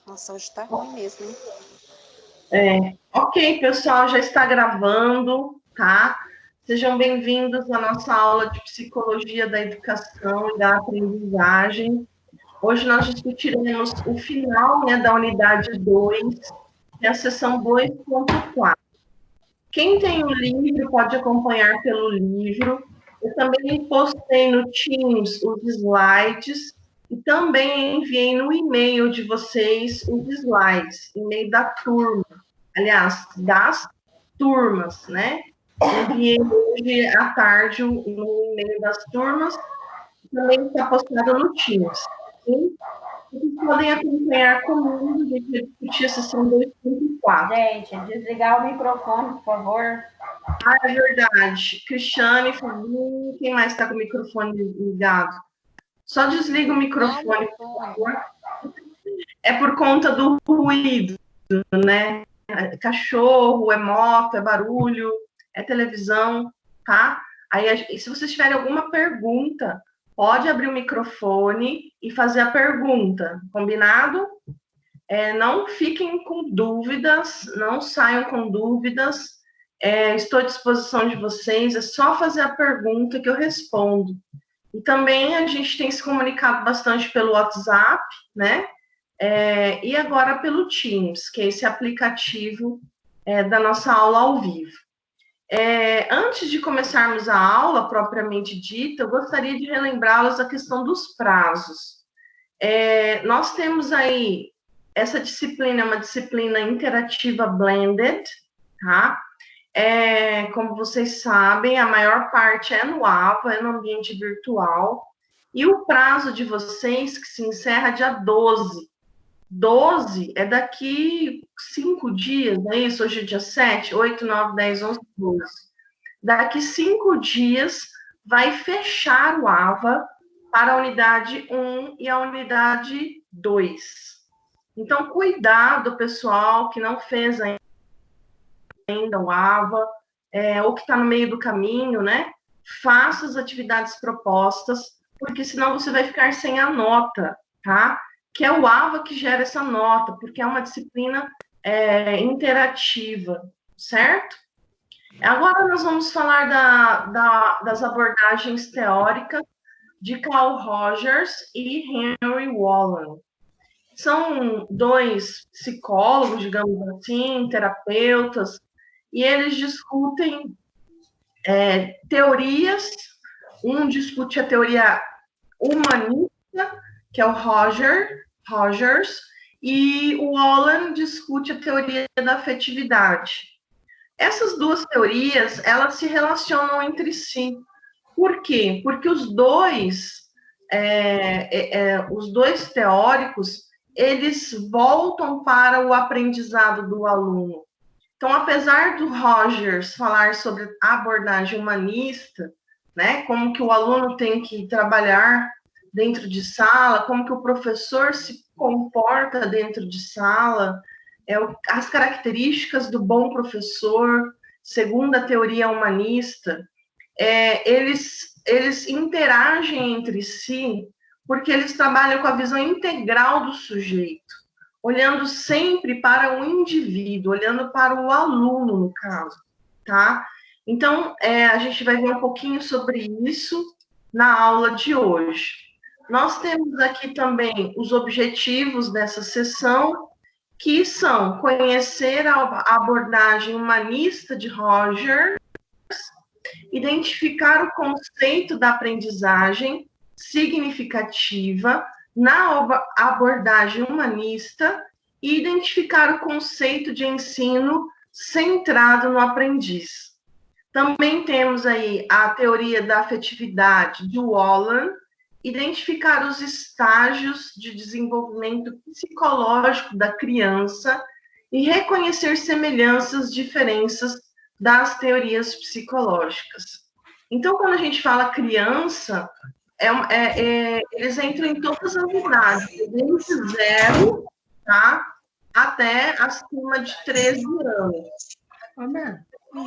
Nossa, hoje tá ruim mesmo, hein? Ok, pessoal, já está gravando, tá? Sejam bem-vindos à nossa aula de Psicologia da Educação e da Aprendizagem. Hoje nós discutiremos o final, da unidade 2, que é a sessão 2.4. Quem tem o livro pode acompanhar pelo livro. Eu também postei no Teams os slides e também enviei no e-mail de vocês os slides, e-mail da turma. Aliás, das turmas, né? Enviei hoje à tarde no e-mail das turmas, também está postado no Teams. Sim? Vocês podem acompanhar comigo, a gente vai discutir a sessão 2.4. Gente, desligar o microfone, por favor. Ah, é verdade. Cristiane, Fabinho, quem mais está com o microfone ligado? Só desliga o microfone, por favor. É por conta do ruído, né? É cachorro, é moto, é barulho, é televisão, tá? Aí, se vocês tiverem alguma pergunta, pode abrir o microfone e fazer a pergunta, combinado? Não fiquem com dúvidas, não saiam com dúvidas. Estou à disposição de vocês, é só fazer a pergunta que eu respondo. E também a gente tem se comunicado bastante pelo WhatsApp, né? E agora pelo Teams, que é esse aplicativo da nossa aula ao vivo. Antes de começarmos a aula propriamente dita, eu gostaria de relembrá-los a questão dos prazos. Nós temos aí, essa disciplina é uma disciplina interativa blended, tá? Como vocês sabem, a maior parte é no AVA, é no ambiente virtual, e o prazo de vocês, que se encerra dia 12. 12 é daqui 5 dias, não é isso? Hoje é dia 7, 8, 9, 10, 11, 12. Daqui 5 dias vai fechar o AVA para a unidade 1 e a unidade 2. Então, cuidado, pessoal, que não fez ainda o AVA, ou que está no meio do caminho, né? Faça as atividades propostas, porque senão você vai ficar sem a nota, tá? Que é o AVA que gera essa nota, porque é uma disciplina interativa, certo? Agora nós vamos falar das abordagens teóricas de Carl Rogers e Henry Wallen. São dois psicólogos, digamos assim, terapeutas, e eles discutem teorias. Um discute a teoria humanista, que é o Rogers, e o Wallen discute a teoria da afetividade. Essas duas teorias, elas se relacionam entre si. Por quê? Porque os dois teóricos, eles voltam para o aprendizado do aluno. Então, apesar do Rogers falar sobre a abordagem humanista, né, como que o aluno tem que trabalhar dentro de sala, como que o professor se comporta dentro de sala, as características do bom professor, segundo a teoria humanista, eles interagem entre si porque eles trabalham com a visão integral do sujeito, olhando sempre para o indivíduo, olhando para o aluno, no caso, tá? Então, a gente vai ver um pouquinho sobre isso na aula de hoje. Nós temos aqui também os objetivos dessa sessão, que são conhecer a abordagem humanista de Rogers, identificar o conceito da aprendizagem significativa na abordagem humanista e identificar o conceito de ensino centrado no aprendiz. Também temos aí a teoria da afetividade de Wallen, identificar os estágios de desenvolvimento psicológico da criança e reconhecer semelhanças, diferenças das teorias psicológicas. Então, quando a gente fala criança, eles entram em todas as idades, desde 0, tá, até acima de 13 anos.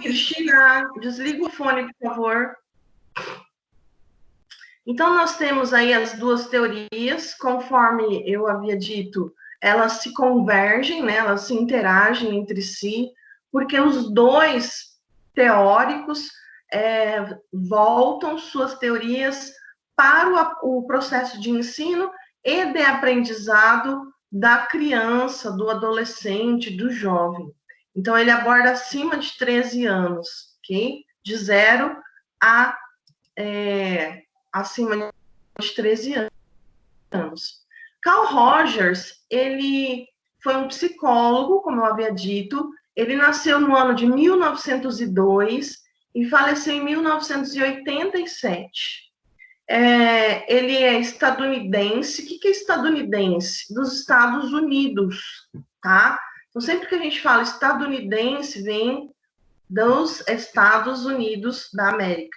Cristina, desliga o fone, por favor. Então, nós temos aí as duas teorias, conforme eu havia dito, elas se convergem, né, elas se interagem entre si, porque os dois teóricos voltam suas teorias para o processo de ensino e de aprendizado da criança, do adolescente, do jovem. Então, ele aborda acima de 13 anos, ok? De 0 a acima de 13 anos. Carl Rogers, ele foi um psicólogo, como eu havia dito, ele nasceu no ano de 1902 e faleceu em 1987. Ele é estadunidense. O que é estadunidense? Dos Estados Unidos, tá? Então, sempre que a gente fala estadunidense, vem dos Estados Unidos da América.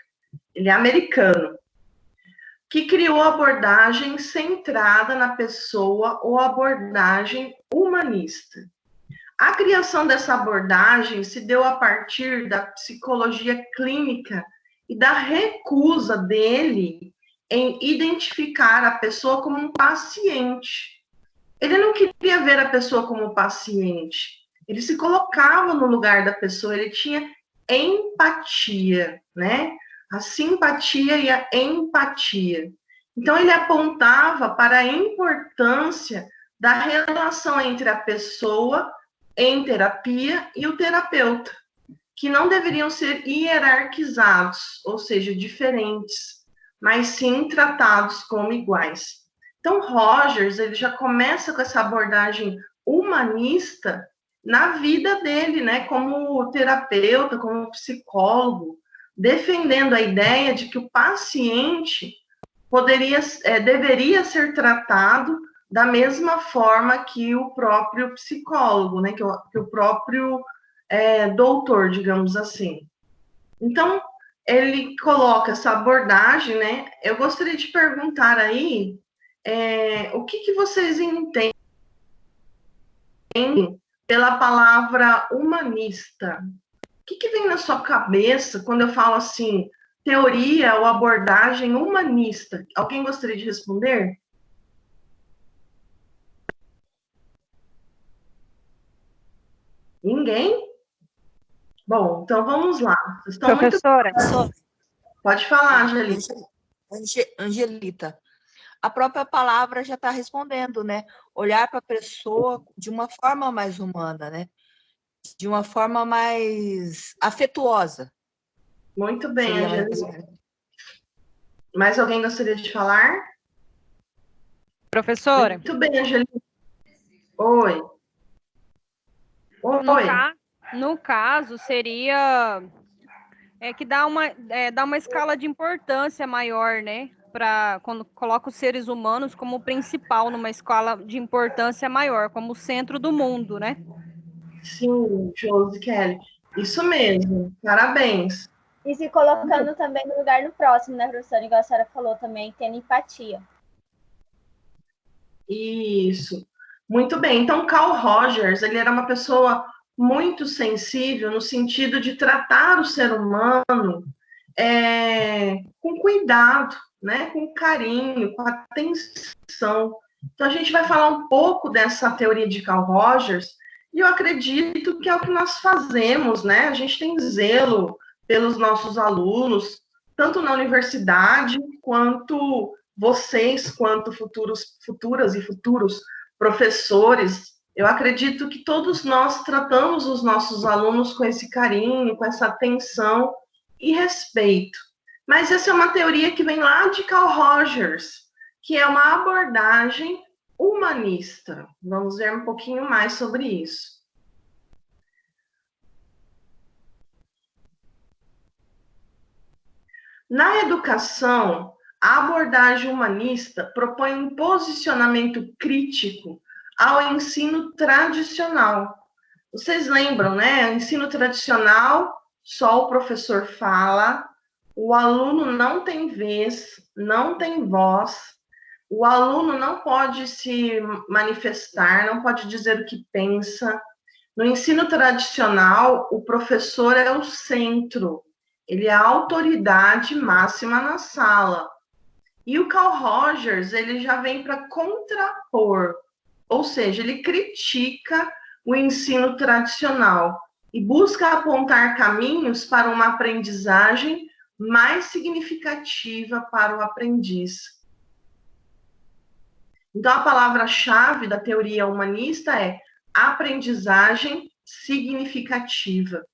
Ele é americano, que criou a abordagem centrada na pessoa ou abordagem humanista. A criação dessa abordagem se deu a partir da psicologia clínica e da recusa dele em identificar a pessoa como um paciente. Ele não queria ver a pessoa como paciente, ele se colocava no lugar da pessoa, ele tinha empatia, né? A simpatia e a empatia. Então, ele apontava para a importância da relação entre a pessoa em terapia e o terapeuta, que não deveriam ser hierarquizados, ou seja, diferentes, mas sim tratados como iguais. Então, Rogers, ele já começa com essa abordagem humanista na vida dele, né, como terapeuta, como psicólogo, defendendo a ideia de que o paciente deveria ser tratado da mesma forma que o próprio psicólogo, né, que o próprio doutor, digamos assim. Então, ele coloca essa abordagem, né? Eu gostaria de perguntar aí, o que vocês entendem pela palavra humanista? O que vem na sua cabeça quando eu falo assim, teoria ou abordagem humanista? Alguém gostaria de responder? Ninguém? Bom, então vamos lá. Vocês estão Professora, Pode falar, Angelita. Angelita, a própria palavra já está respondendo, né? Olhar para a pessoa de uma forma mais humana, né? De uma forma mais afetuosa. Muito bem, Angelita. Mais alguém gostaria de falar? professora. Muito bem, Angelita. Oi. Oi. No caso, seria que dá uma escala de importância maior, né? Para quando coloca os seres humanos como principal numa escala de importância maior, como o centro do mundo, né? Sim, Josi Kelly. Isso mesmo. Parabéns. E se colocando também no lugar do próximo, né, professora? Igual a senhora falou também, tendo empatia. Isso. Muito bem. Então, Carl Rogers, ele era uma pessoa muito sensível no sentido de tratar o ser humano com cuidado, né? Com carinho, com atenção. Então, a gente vai falar um pouco dessa teoria de Carl Rogers, e eu acredito que é o que nós fazemos, né? A gente tem zelo pelos nossos alunos, tanto na universidade, quanto vocês, quanto futuras e futuros professores. Eu acredito que todos nós tratamos os nossos alunos com esse carinho, com essa atenção e respeito. Mas essa é uma teoria que vem lá de Carl Rogers, que é uma abordagem humanista. Vamos ver um pouquinho mais sobre isso. Na educação, a abordagem humanista propõe um posicionamento crítico ao ensino tradicional. Vocês lembram, né? O ensino tradicional, só o professor fala, o aluno não tem vez, não tem voz, o aluno não pode se manifestar, não pode dizer o que pensa. No ensino tradicional, o professor é o centro, ele é a autoridade máxima na sala. E o Carl Rogers, ele já vem para contrapor, ou seja, ele critica o ensino tradicional e busca apontar caminhos para uma aprendizagem mais significativa para o aprendiz. Então, a palavra-chave da teoria humanista é aprendizagem significativa.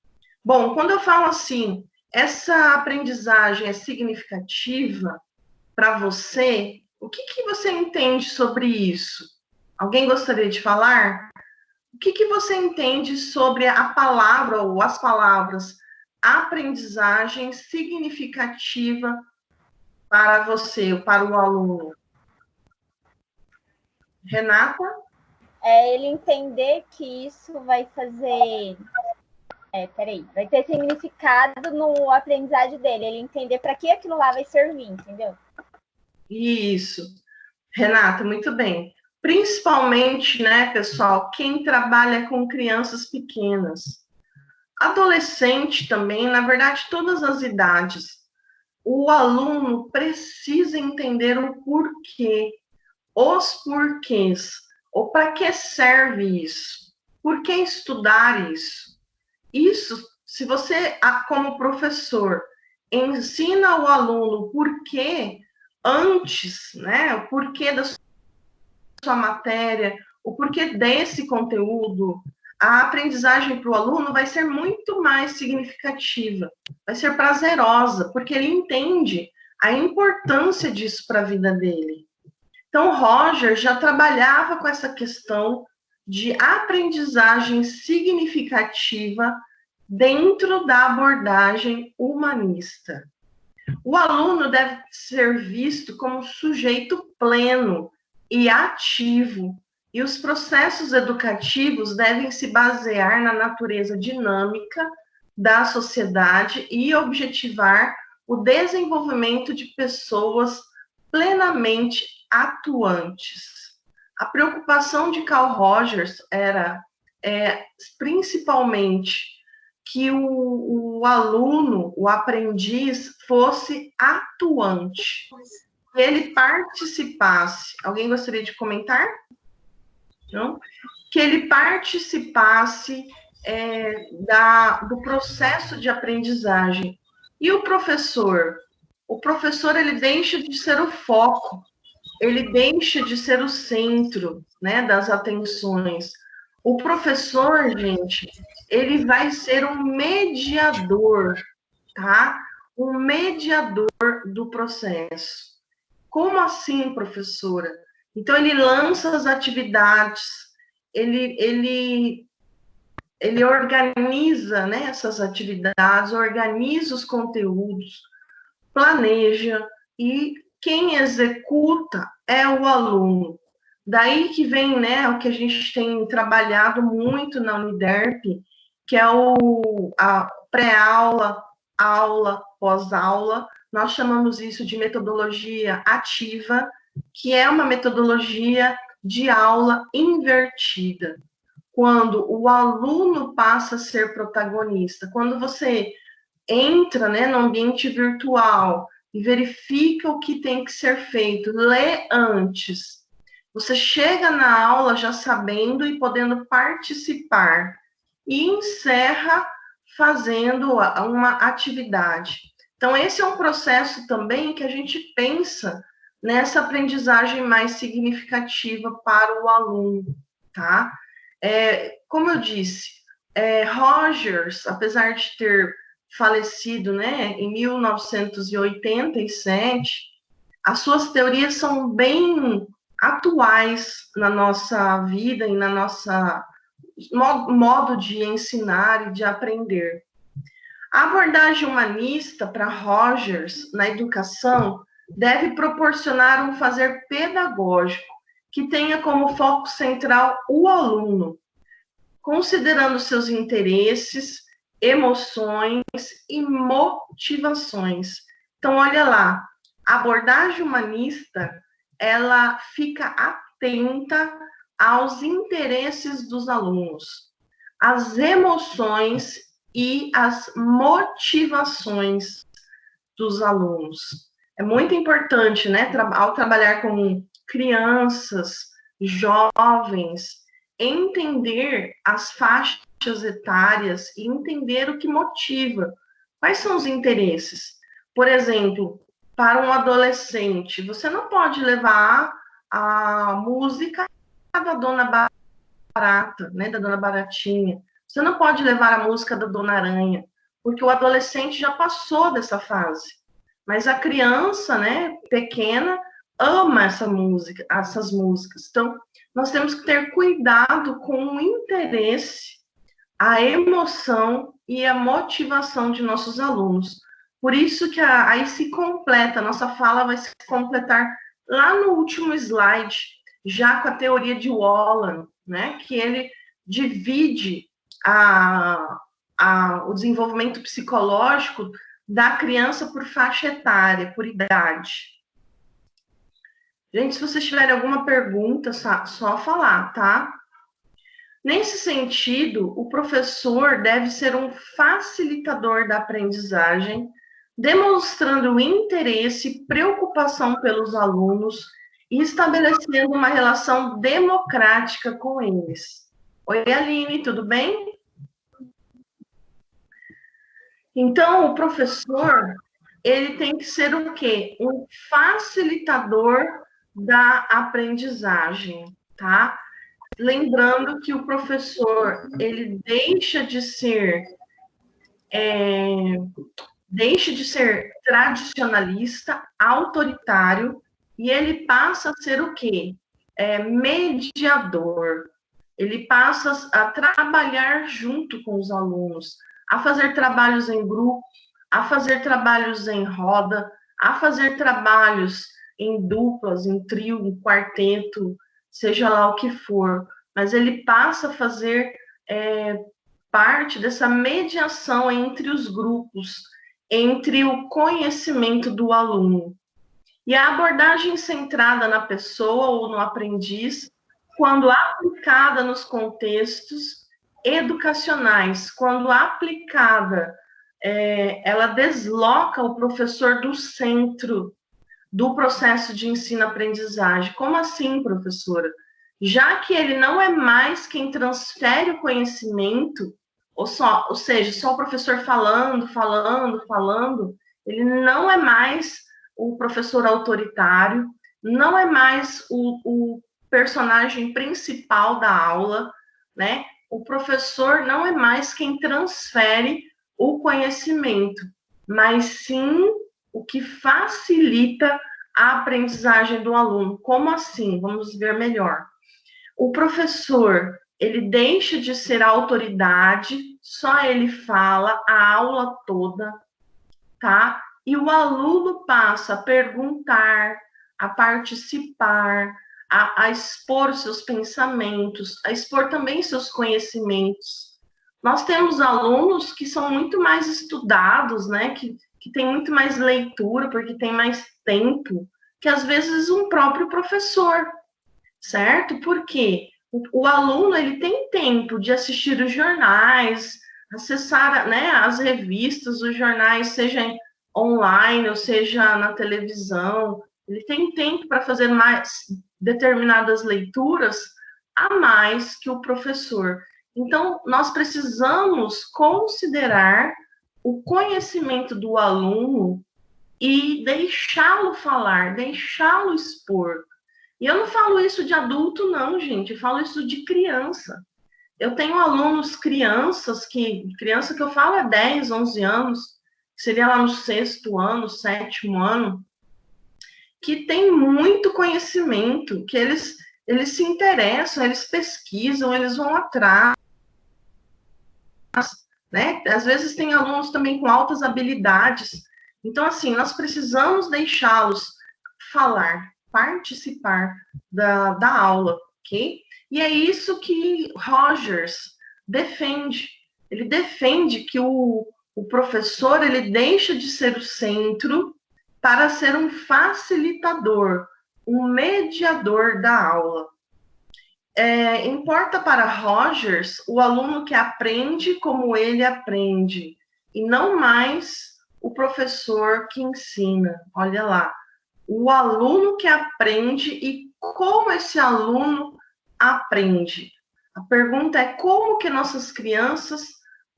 Bom, quando eu falo assim, essa aprendizagem é significativa para você, o que você entende sobre isso? Alguém gostaria de falar? O que você entende sobre a palavra ou as palavras aprendizagem significativa para você, para o aluno? Renata? É ele entender que isso vai fazer... vai ter significado no aprendizagem dele. Ele entender para que aquilo lá vai servir, entendeu? Isso. Renata, muito bem. Principalmente, né, pessoal, quem trabalha com crianças pequenas. Adolescente também, na verdade, todas as idades. O aluno precisa entender o porquê, os porquês, ou para que serve isso? Por que estudar isso? Isso, se você, como professor, ensina o aluno o porquê antes, né, o porquê da sua matéria, o porquê desse conteúdo, a aprendizagem para o aluno vai ser muito mais significativa, vai ser prazerosa, porque ele entende a importância disso para a vida dele. Então, Roger já trabalhava com essa questão de aprendizagem significativa dentro da abordagem humanista. O aluno deve ser visto como sujeito pleno e ativo, e os processos educativos devem se basear na natureza dinâmica da sociedade e objetivar o desenvolvimento de pessoas plenamente atuantes. A preocupação de Carl Rogers era principalmente que o aluno, o aprendiz, fosse atuante, que ele participasse. Alguém gostaria de comentar? Não? Que ele participasse do processo de aprendizagem. E o professor? O professor, ele deixa de ser o foco, ele deixa de ser o centro, né, das atenções. O professor, gente, ele vai ser um mediador, tá? Um mediador do processo. Como assim, professora? Então, ele lança as atividades, ele organiza, né, essas atividades, organiza os conteúdos, planeja, e quem executa é o aluno. Daí que vem, né, o que a gente tem trabalhado muito na Uniderp, que é a pré-aula, aula, pós-aula. Nós chamamos isso de metodologia ativa, que é uma metodologia de aula invertida, quando o aluno passa a ser protagonista. Quando você entra, né, no ambiente virtual e verifica o que tem que ser feito, lê antes. Você chega na aula já sabendo e podendo participar e encerra fazendo uma atividade. Então, esse é um processo também que a gente pensa nessa aprendizagem mais significativa para o aluno, tá? Como eu disse, Rogers, apesar de ter falecido, né, em 1987, as suas teorias são bem atuais na nossa vida e na nossa modo de ensinar e de aprender. A abordagem humanista para Rogers na educação deve proporcionar um fazer pedagógico que tenha como foco central o aluno, considerando seus interesses, emoções e motivações. Então, olha lá, a abordagem humanista, ela fica atenta aos interesses dos alunos, às emoções e às motivações dos alunos. É muito importante, né, ao trabalhar com crianças, jovens, entender as faixas etárias e entender o que motiva. Quais são os interesses? Por exemplo, para um adolescente, você não pode levar a música da Dona Barata, né, da Dona Baratinha. Você não pode levar a música da Dona Aranha, porque o adolescente já passou dessa fase. Mas a criança, né, pequena, ama essas músicas. Então, nós temos que ter cuidado com o interesse, a emoção e a motivação de nossos alunos. Por isso que aí se completa, a nossa fala vai se completar lá no último slide, já com a teoria de Wallen, né, que ele divide o desenvolvimento psicológico da criança por faixa etária, por idade. Gente, se vocês tiverem alguma pergunta, só falar, tá? Nesse sentido, o professor deve ser um facilitador da aprendizagem, demonstrando interesse e preocupação pelos alunos e estabelecendo uma relação democrática com eles. Oi, Aline, tudo bem? Então, o professor, ele tem que ser o quê? Um facilitador da aprendizagem, tá? Lembrando que o professor, ele deixa de ser tradicionalista, autoritário, e ele passa a ser o quê? Mediador. Ele passa a trabalhar junto com os alunos, a fazer trabalhos em grupo, a fazer trabalhos em roda, a fazer trabalhos em duplas, em trio, em quarteto, seja lá o que for. Mas ele passa a fazer parte dessa mediação entre os grupos, entre o conhecimento do aluno. E a abordagem centrada na pessoa ou no aprendiz, quando aplicada nos contextos educacionais, quando aplicada, ela desloca o professor do centro do processo de ensino-aprendizagem. Como assim, professora? Já que ele não é mais quem transfere o conhecimento, ou seja, só o professor falando, ele não é mais o professor autoritário, não é mais o personagem principal da aula, né? O professor não é mais quem transfere o conhecimento, mas sim o que facilita a aprendizagem do aluno. Como assim? Vamos ver melhor. O professor, ele deixa de ser autoridade, só ele fala a aula toda, tá? E o aluno passa a perguntar, a participar, a expor seus pensamentos, a expor também seus conhecimentos. Nós temos alunos que são muito mais estudados, né? Que tem muito mais leitura, porque tem mais tempo, que às vezes um próprio professor, certo? Porque o aluno, ele tem tempo de assistir os jornais, acessar, né, as revistas, os jornais, seja online ou seja na televisão, ele tem tempo para fazer mais determinadas leituras a mais que o professor. Então, nós precisamos considerar o conhecimento do aluno e deixá-lo falar, deixá-lo expor. E eu não falo isso de adulto, não, gente, eu falo isso de criança. Eu tenho alunos criança que eu falo é 10, 11 anos, que seria lá no 6º ano, 7º ano, que tem muito conhecimento, que eles se interessam, eles pesquisam, eles vão atrás, né? Às vezes tem alunos também com altas habilidades. Então, assim, nós precisamos deixá-los falar, participar da aula, ok? E é isso que Rogers defende. Ele defende que o professor, ele deixa de ser o centro para ser um facilitador, um mediador da aula. Importa para Rogers o aluno que aprende como ele aprende, e não mais o professor que ensina. Olha lá, o aluno que aprende e como esse aluno aprende. A pergunta é como que nossas crianças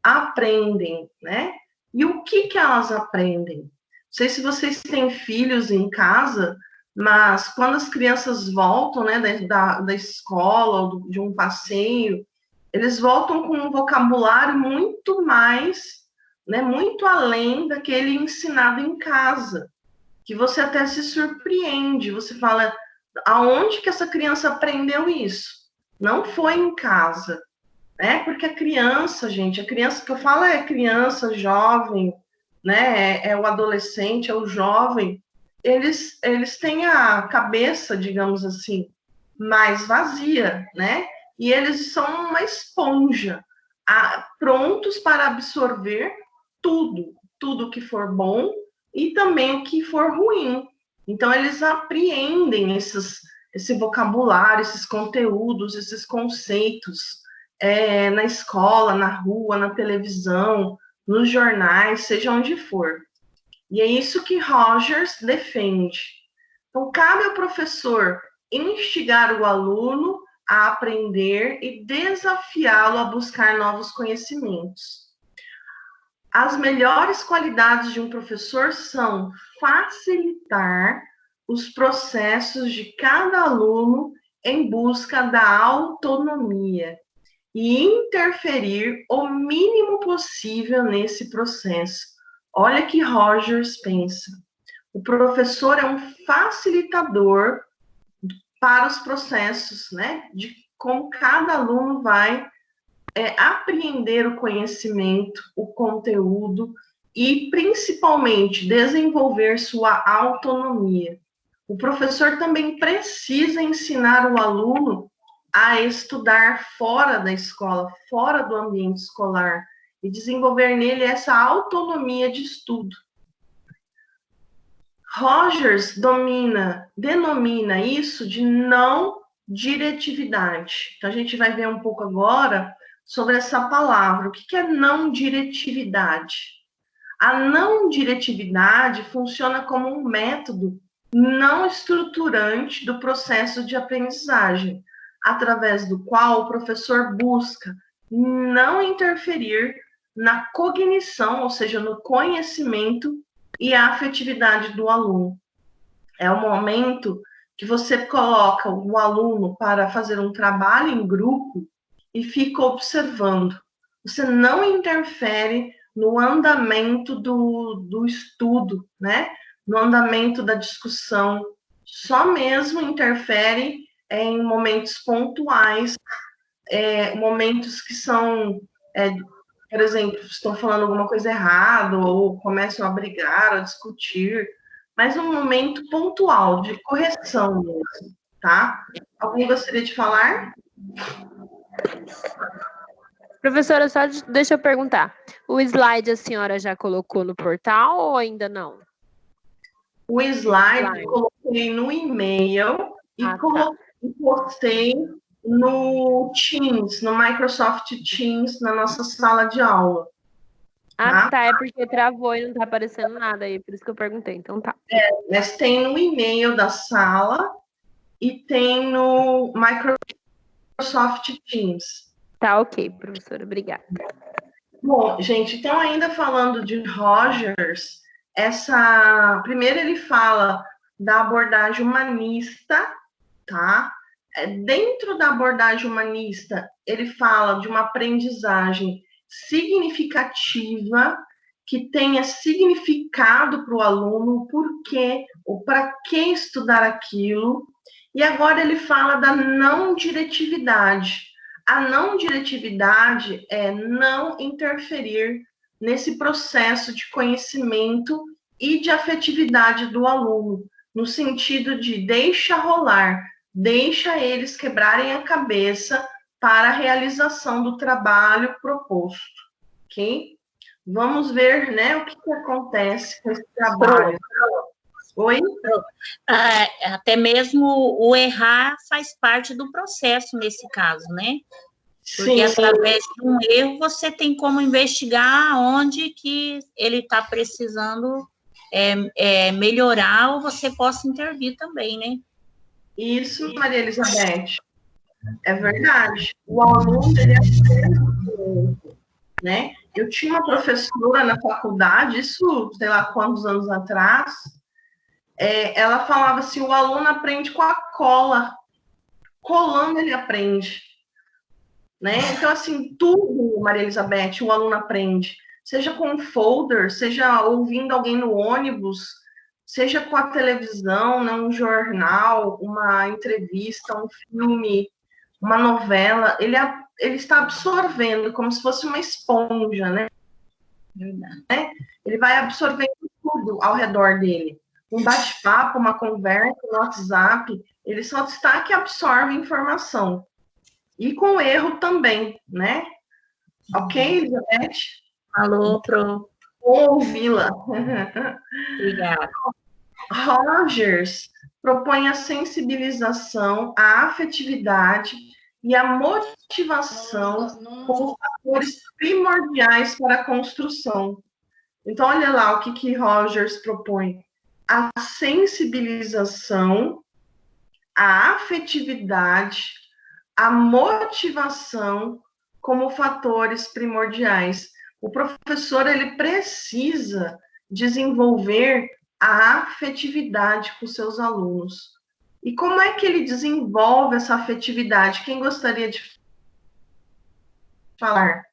aprendem, né? E o que elas aprendem? Não sei se vocês têm filhos em casa, mas quando as crianças voltam, né, da escola ou de um passeio, eles voltam com um vocabulário muito mais, né, muito além daquele ensinado em casa, que você até se surpreende, você fala, aonde que essa criança aprendeu isso? Não foi em casa, né? Porque a criança, gente, a criança que eu falo é criança, jovem, né? É o adolescente, é o jovem. Eles têm a cabeça, digamos assim, mais vazia, né? E eles são uma esponja, prontos para absorver tudo que for bom e também o que for ruim. Então, eles apreendem esse vocabulário, esses conteúdos, esses conceitos na escola, na rua, na televisão, nos jornais, seja onde for. E é isso que Rogers defende. Então, cabe ao professor instigar o aluno a aprender e desafiá-lo a buscar novos conhecimentos. As melhores qualidades de um professor são facilitar os processos de cada aluno em busca da autonomia e interferir o mínimo possível nesse processo. Olha que Rogers pensa. O professor é um facilitador para os processos, né, de como cada aluno vai apreender o conhecimento, o conteúdo e, principalmente, desenvolver sua autonomia. O professor também precisa ensinar o aluno a estudar fora da escola, fora do ambiente escolar, e desenvolver nele essa autonomia de estudo. Rogers denomina isso de não diretividade. Então, a gente vai ver um pouco agora sobre essa palavra. O que é não diretividade? A não diretividade funciona como um método não estruturante do processo de aprendizagem, através do qual o professor busca não interferir na cognição, ou seja, no conhecimento e a afetividade do aluno. É o momento que você coloca o aluno para fazer um trabalho em grupo e fica observando. Você não interfere no andamento do estudo, né? No andamento da discussão. Só mesmo interfere em momentos pontuais, momentos que são, por exemplo, estão falando alguma coisa errada ou começam a brigar, a discutir, mas um momento pontual de correção mesmo, tá? Alguém gostaria de falar? Professora, só deixa eu perguntar. O slide a senhora já colocou no portal ou ainda não? O slide eu coloquei no e-mail e postei no Teams, no Microsoft Teams, na nossa sala de aula. Tá, é porque travou e não tá aparecendo nada aí, por isso que eu perguntei, então tá. Mas tem no e-mail da sala e tem no Microsoft Teams. Tá, ok, professora, obrigada. Bom, gente, então ainda falando de Rogers, primeiro ele fala da abordagem humanista, tá? Dentro da abordagem humanista, ele fala de uma aprendizagem significativa, que tenha significado para o aluno, o porquê, ou para que estudar aquilo. E agora ele fala da não diretividade. A não diretividade é não interferir nesse processo de conhecimento e de afetividade do aluno, no sentido de deixa rolar, deixa eles quebrarem a cabeça para a realização do trabalho proposto, ok? Vamos ver, né, o que acontece com esse trabalho. Oi? Até mesmo o errar faz parte do processo nesse caso, né? Porque Sim. Através de um erro você tem como investigar onde que ele está precisando melhorar ou você possa intervir também, né? Isso, Maria Elizabeth, é verdade. O aluno, ele aprende, né? Eu tinha uma professora na faculdade, isso, sei lá quantos anos atrás, ela falava assim, o aluno aprende com a cola, colando ele aprende, né? Então, assim, tudo, Maria Elizabeth, o aluno aprende, seja com um folder, seja ouvindo alguém no ônibus, seja com a televisão, né, um jornal, uma entrevista, um filme, uma novela, ele está absorvendo como se fosse uma esponja, né? Ele vai absorvendo tudo ao redor dele. Um bate-papo, uma conversa no WhatsApp, ele só está que absorve informação. E com erro também, né? Ok, Elizabeth? Alô, Pro. Vou ouvi-la. Obrigada. Rogers propõe a sensibilização, a afetividade e a motivação como fatores primordiais para a construção. Então, olha lá o que Rogers propõe. A sensibilização, a afetividade, a motivação como fatores primordiais. O professor, ele precisa desenvolver a afetividade com seus alunos. E como é que ele desenvolve essa afetividade? Quem gostaria de falar?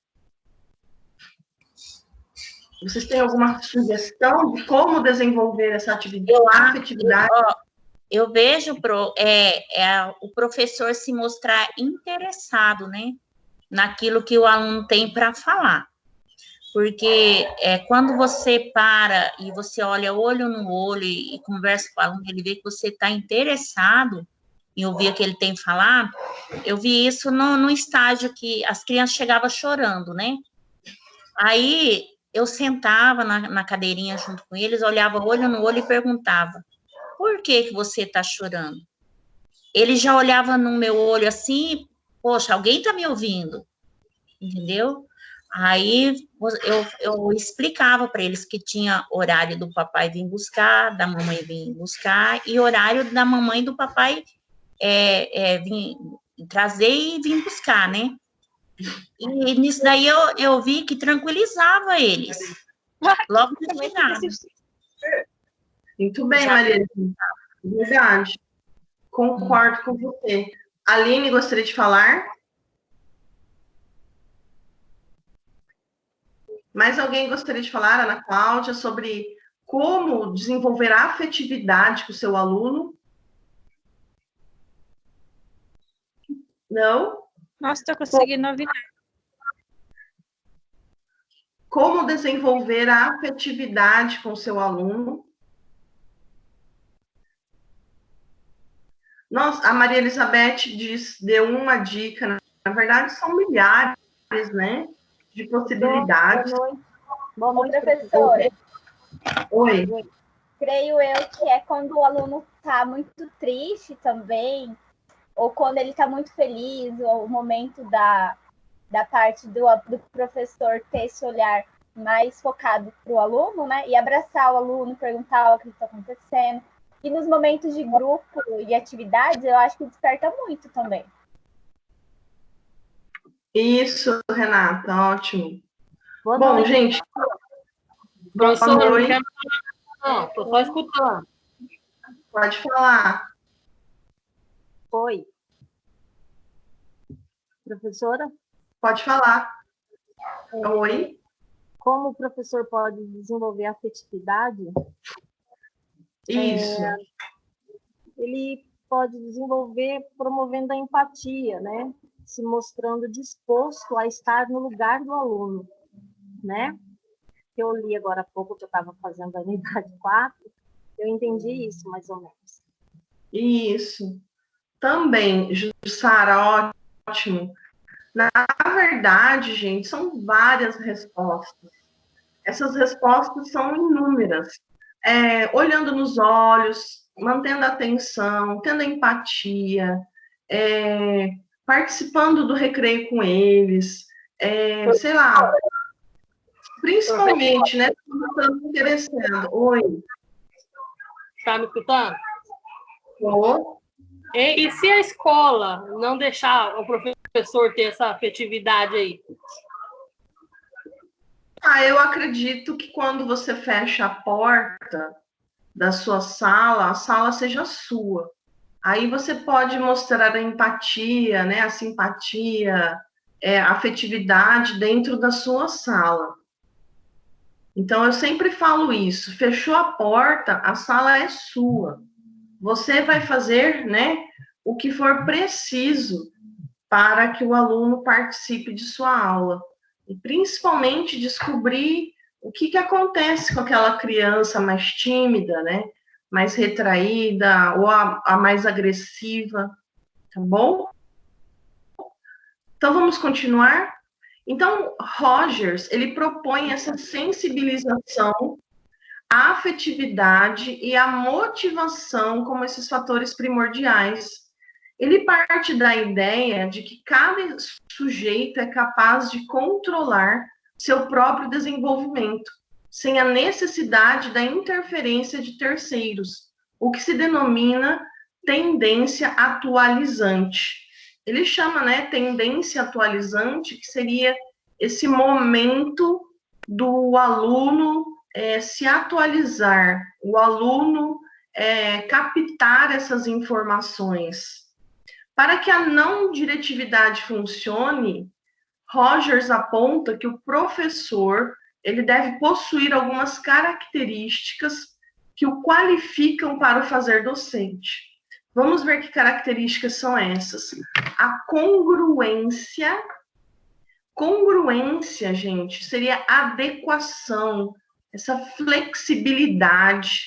Vocês têm alguma sugestão de como desenvolver essa afetividade? Eu vejo o professor se mostrar interessado, né, naquilo que o aluno tem para falar. Porque quando você para e você olha olho no olho e conversa com o aluno, ele vê que você está interessado em ouvir o que ele tem que falar. Eu vi isso no estágio que as crianças chegavam chorando, né? Aí eu sentava na cadeirinha junto com eles, olhava olho no olho e perguntava: por que você está chorando? Ele já olhava no meu olho assim, poxa, alguém está me ouvindo, entendeu? Aí eu explicava para eles que tinha horário do papai vir buscar, da mamãe vir buscar, e horário da mamãe e do papai vir trazer e vir buscar, né? E nisso daí eu vi que tranquilizava eles. Logo que chegava. Muito bem, Maria. Verdade. Concordo com você. Aline, gostaria de falar? Mais alguém gostaria de falar, Ana Cláudia, sobre como desenvolver a afetividade com o seu aluno? Não? Nossa, estou conseguindo ouvir. Como desenvolver a afetividade com o seu aluno? Nossa, a Maria Elizabeth deu uma dica, na verdade são milhares, né, de possibilidades. Boa noite, professora. Oi. Creio eu que é quando o aluno está muito triste também, ou quando ele está muito feliz, ou o momento da parte do professor ter esse olhar mais focado para o aluno, né, e abraçar o aluno, perguntar o que está acontecendo. E nos momentos de grupo e atividades, eu acho que desperta muito também. Isso, Renata, ótimo. Bom, gente. Professora, não quero falar, não, estou só escutando. Pode falar. Oi. Professora? Pode falar. Oi. Como o professor pode desenvolver a afetividade? Isso. Ele pode desenvolver promovendo a empatia, né? Se mostrando disposto a estar no lugar do aluno, né? Eu li agora há pouco, que eu estava fazendo a unidade 4, eu entendi isso, mais ou menos. Isso. Também, Jussara, ótimo. Na verdade, gente, são várias respostas. Essas respostas são inúmeras. Olhando nos olhos, mantendo a atenção, tendo empatia, participando do recreio com eles, sei lá, principalmente, né? Estamos interessando. Oi. Está me escutando? Tô. E se a escola não deixar o professor ter essa afetividade aí? Eu acredito que quando você fecha a porta da sua sala, a sala seja sua. Aí você pode mostrar a empatia, né, a simpatia, a afetividade dentro da sua sala. Então, eu sempre falo isso. Fechou a porta, a sala é sua. Você vai fazer, né, o que for preciso para que o aluno participe de sua aula. E, principalmente, descobrir o que acontece com aquela criança mais tímida, né, mais retraída ou a mais agressiva, tá bom? Então, vamos continuar? Então, Rogers, ele propõe essa sensibilização, a afetividade e a motivação como esses fatores primordiais. Ele parte da ideia de que cada sujeito é capaz de controlar seu próprio desenvolvimento, sem a necessidade da interferência de terceiros, o que se denomina tendência atualizante. Ele chama, né, tendência atualizante, que seria esse momento do aluno se atualizar, o aluno captar essas informações. Para que a não diretividade funcione, Rogers aponta que o professor ele deve possuir algumas características que o qualificam para o fazer docente. Vamos ver que características são essas. A congruência. Congruência, gente, seria adequação, essa flexibilidade,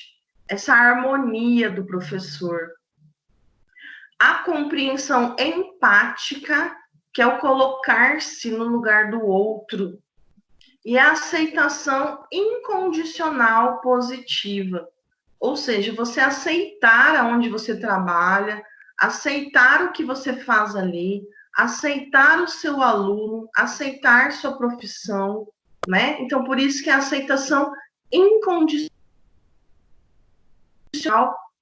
essa harmonia do professor. A compreensão empática, que é o colocar-se no lugar do outro. E a aceitação incondicional positiva. Ou seja, você aceitar aonde você trabalha, aceitar o que você faz ali, aceitar o seu aluno, aceitar sua profissão, né? Então, por isso que é a aceitação incondicional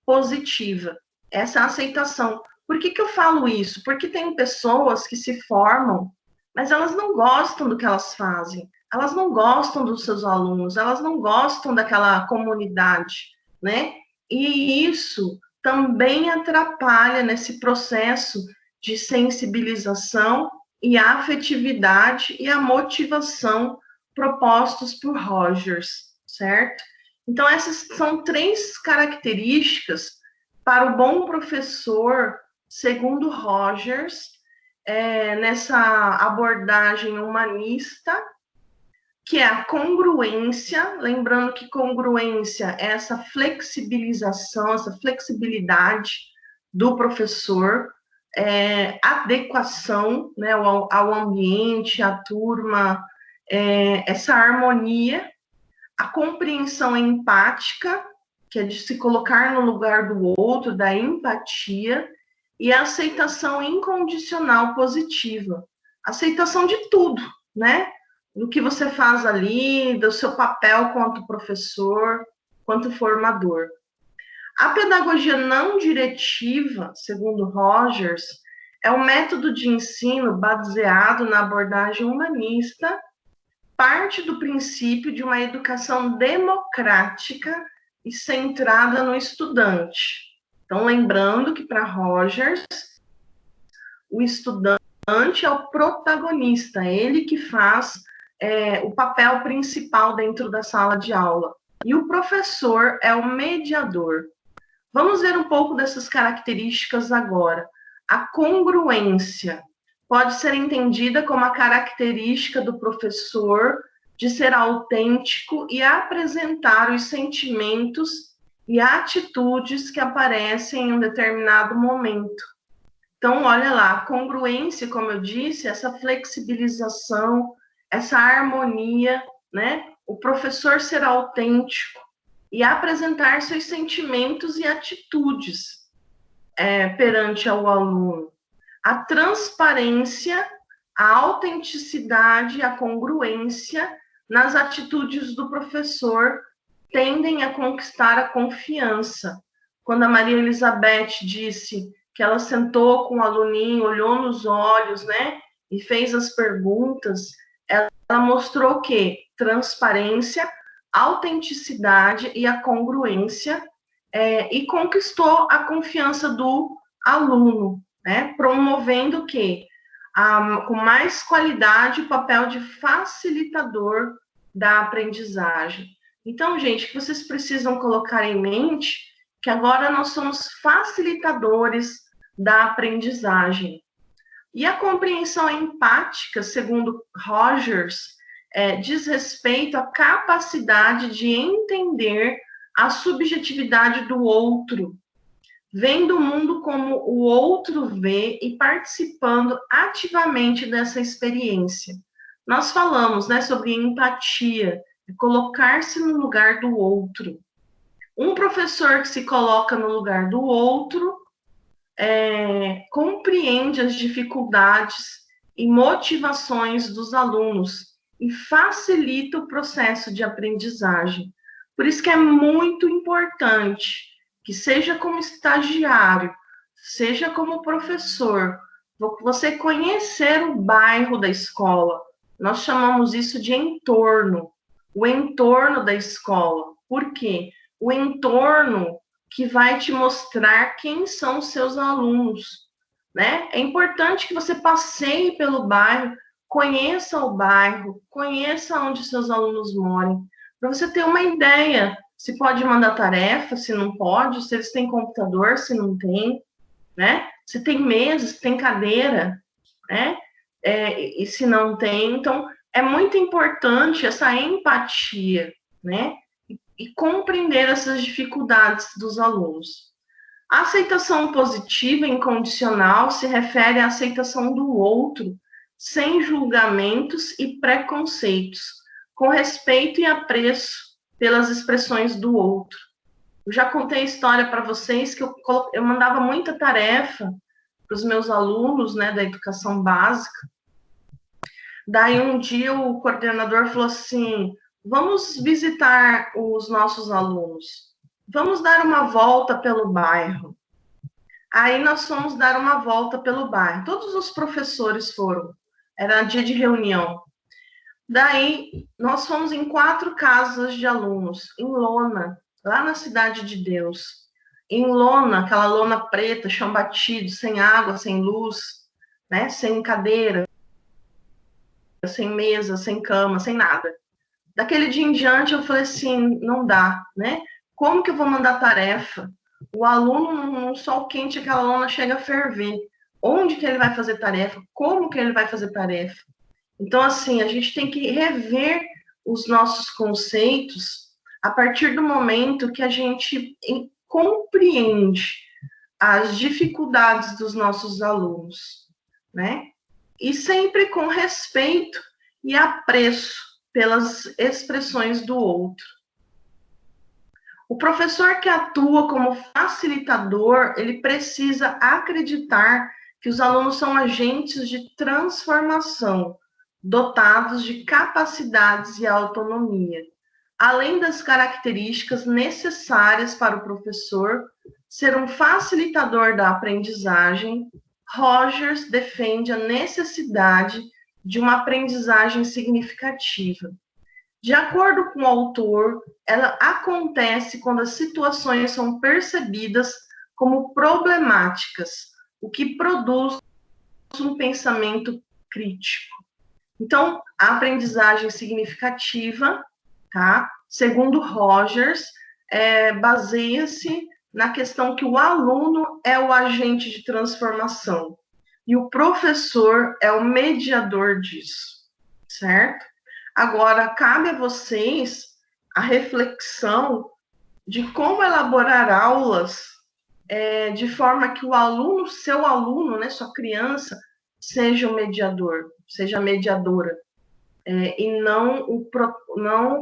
positiva. Essa aceitação. Por que eu falo isso? Porque tem pessoas que se formam, mas elas não gostam do que elas fazem. Elas não gostam dos seus alunos, elas não gostam daquela comunidade, né? E isso também atrapalha nesse processo de sensibilização e a afetividade e a motivação propostos por Rogers, certo? Então, essas são 3 características para o bom professor, segundo Rogers, nessa abordagem humanista, que é a congruência, lembrando que congruência é essa flexibilização, essa flexibilidade do professor, adequação, né, ao ambiente, à turma, essa harmonia, a compreensão empática, que é de se colocar no lugar do outro, da empatia, e a aceitação incondicional positiva, aceitação de tudo, né? Do que você faz ali, do seu papel quanto professor, quanto formador. A pedagogia não diretiva, segundo Rogers, é um método de ensino baseado na abordagem humanista, parte do princípio de uma educação democrática e centrada no estudante. Então, lembrando que para Rogers, o estudante é o protagonista, ele que faz o papel principal dentro da sala de aula. E o professor é o mediador. Vamos ver um pouco dessas características agora. A congruência pode ser entendida como a característica do professor de ser autêntico e apresentar os sentimentos e atitudes que aparecem em um determinado momento. Então, olha lá, a congruência, como eu disse, essa flexibilização, essa harmonia, né? O professor ser autêntico e apresentar seus sentimentos e atitudes perante ao aluno. A transparência, a autenticidade, a congruência nas atitudes do professor tendem a conquistar a confiança. Quando a Maria Elizabeth disse que que ela sentou com o aluninho, olhou nos olhos, né, e fez as perguntas, ela mostrou o quê? Transparência, autenticidade e a congruência, e conquistou a confiança do aluno, né, promovendo o quê? Com mais qualidade o papel de facilitador da aprendizagem. Então, gente, que vocês precisam colocar em mente que agora nós somos facilitadores da aprendizagem. E a compreensão empática, segundo Rogers, diz respeito à capacidade de entender a subjetividade do outro, vendo o mundo como o outro vê e participando ativamente dessa experiência. Nós falamos, né, sobre empatia, colocar-se no lugar do outro. Um professor que se coloca no lugar do outro compreende as dificuldades e motivações dos alunos e facilita o processo de aprendizagem. Por isso que é muito importante que seja como estagiário, seja como professor, você conhecer o bairro da escola. Nós chamamos isso de entorno, o entorno da escola. Por quê? O entorno que vai te mostrar quem são os seus alunos, né? É importante que você passeie pelo bairro, conheça o bairro, conheça onde seus alunos moram, para você ter uma ideia se pode mandar tarefa, se não pode, se eles têm computador, se não tem, né? Se tem mesa, se tem cadeira, né? E se não tem. Então, é muito importante essa empatia, né? E compreender essas dificuldades dos alunos. A aceitação positiva e incondicional se refere à aceitação do outro, sem julgamentos e preconceitos, com respeito e apreço pelas expressões do outro. Eu já contei a história para vocês que eu mandava muita tarefa para os meus alunos, né, da educação básica. Daí um dia o coordenador falou assim: vamos visitar os nossos alunos, vamos dar uma volta pelo bairro. Aí nós fomos dar uma volta pelo bairro, todos os professores foram, era dia de reunião. Daí, nós fomos em 4 casas de alunos, em lona, lá na Cidade de Deus. Em lona, aquela lona preta, chão batido, sem água, sem luz, né? Sem cadeira, sem mesa, sem cama, sem nada. Daquele dia em diante, eu falei assim, não dá, né? Como que eu vou mandar tarefa? O aluno, num sol quente, aquela lona chega a ferver. Onde que ele vai fazer tarefa? Como que ele vai fazer tarefa? Então, assim, a gente tem que rever os nossos conceitos a partir do momento que a gente compreende as dificuldades dos nossos alunos, né? E sempre com respeito e apreço pelas expressões do outro. O professor que atua como facilitador, ele precisa acreditar que os alunos são agentes de transformação, dotados de capacidades e autonomia, além das características necessárias para o professor ser um facilitador da aprendizagem. Rogers defende a necessidade de uma aprendizagem significativa. De acordo com o autor, ela acontece quando as situações são percebidas como problemáticas, o que produz um pensamento crítico. Então, a aprendizagem significativa, tá? Segundo Rogers, baseia-se na questão que o aluno é o agente de transformação e o professor é o mediador disso, certo? Agora, cabe a vocês a reflexão de como elaborar aulas de forma que o aluno, seu aluno, né, sua criança, seja o mediador, seja a mediadora, e não,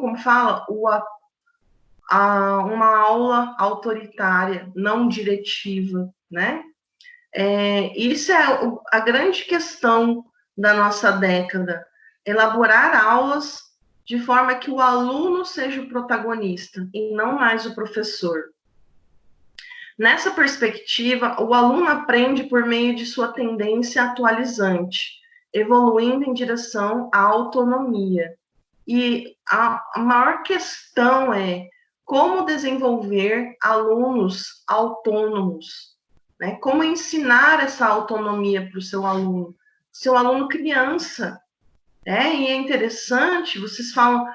como fala, uma aula autoritária, não diretiva, né? Isso é a grande questão da nossa década, elaborar aulas de forma que o aluno seja o protagonista e não mais o professor. Nessa perspectiva, o aluno aprende por meio de sua tendência atualizante, evoluindo em direção à autonomia. E a maior questão é como desenvolver alunos autônomos, né? Como ensinar essa autonomia para o seu aluno criança. E é interessante, vocês falam,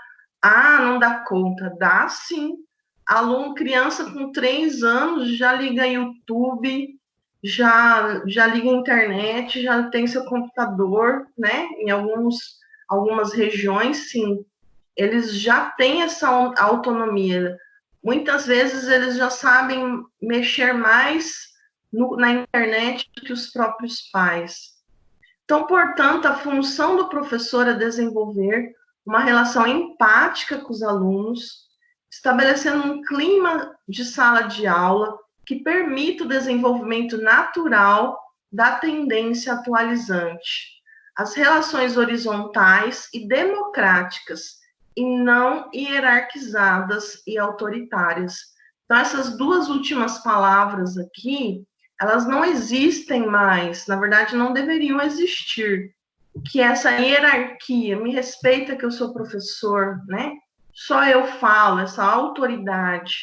não dá conta. Dá sim. Aluno criança com 3 anos já liga YouTube, já liga internet, já tem seu computador, né? Em algumas regiões, sim. Eles já têm essa autonomia. Muitas vezes eles já sabem mexer mais na internet do que os próprios pais. Então, portanto, a função do professor é desenvolver uma relação empática com os alunos, estabelecendo um clima de sala de aula que permita o desenvolvimento natural da tendência atualizante. As relações horizontais e democráticas, e não hierarquizadas e autoritárias. Então, essas duas últimas palavras aqui, elas não existem mais, na verdade, não deveriam existir. Que essa hierarquia, me respeita que eu sou professor, né? Só eu falo, essa autoridade.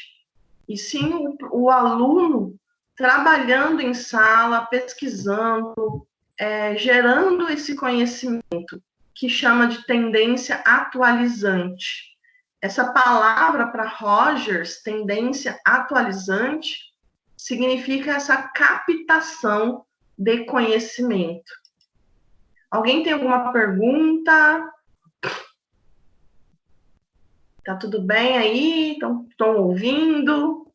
E sim o aluno trabalhando em sala, pesquisando, gerando esse conhecimento, que chama de tendência atualizante. Essa palavra para Rogers, tendência atualizante, significa essa captação de conhecimento. Alguém tem alguma pergunta? Tá tudo bem aí? Estão ouvindo?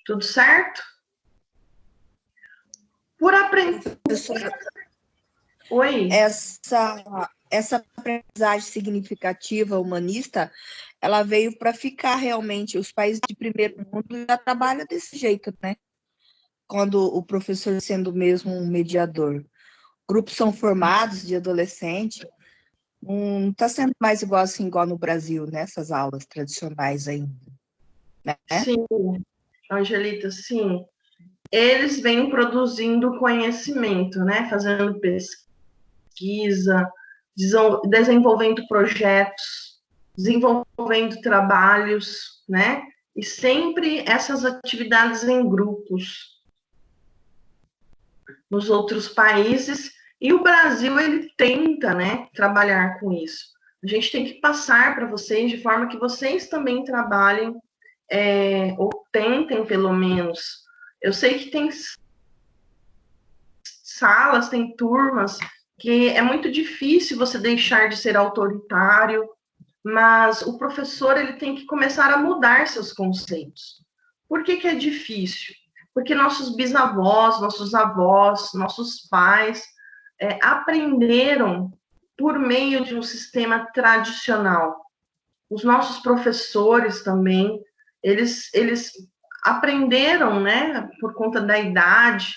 Tudo certo? Por aprender... Oi? Essa aprendizagem significativa humanista, ela veio para ficar realmente. Os países de primeiro mundo já trabalham desse jeito, né? Quando o professor sendo mesmo um mediador. Grupos são formados de adolescente, não está sendo mais igual no Brasil, né? Essas aulas tradicionais ainda. Né? Sim, Angelita, sim. Eles vêm produzindo conhecimento, né? Fazendo pesquisa, desenvolvendo projetos, desenvolvendo trabalhos, né? E sempre essas atividades em grupos. Nos outros países, e o Brasil, ele tenta, né, trabalhar com isso. A gente tem que passar para vocês de forma que vocês também trabalhem, ou tentem, pelo menos. Eu sei que tem salas, tem turmas, que é muito difícil você deixar de ser autoritário, mas o professor, ele tem que começar a mudar seus conceitos. Por que é difícil? Porque nossos bisavós, nossos avós, nossos pais aprenderam por meio de um sistema tradicional. Os nossos professores também, eles aprenderam, né, por conta da idade,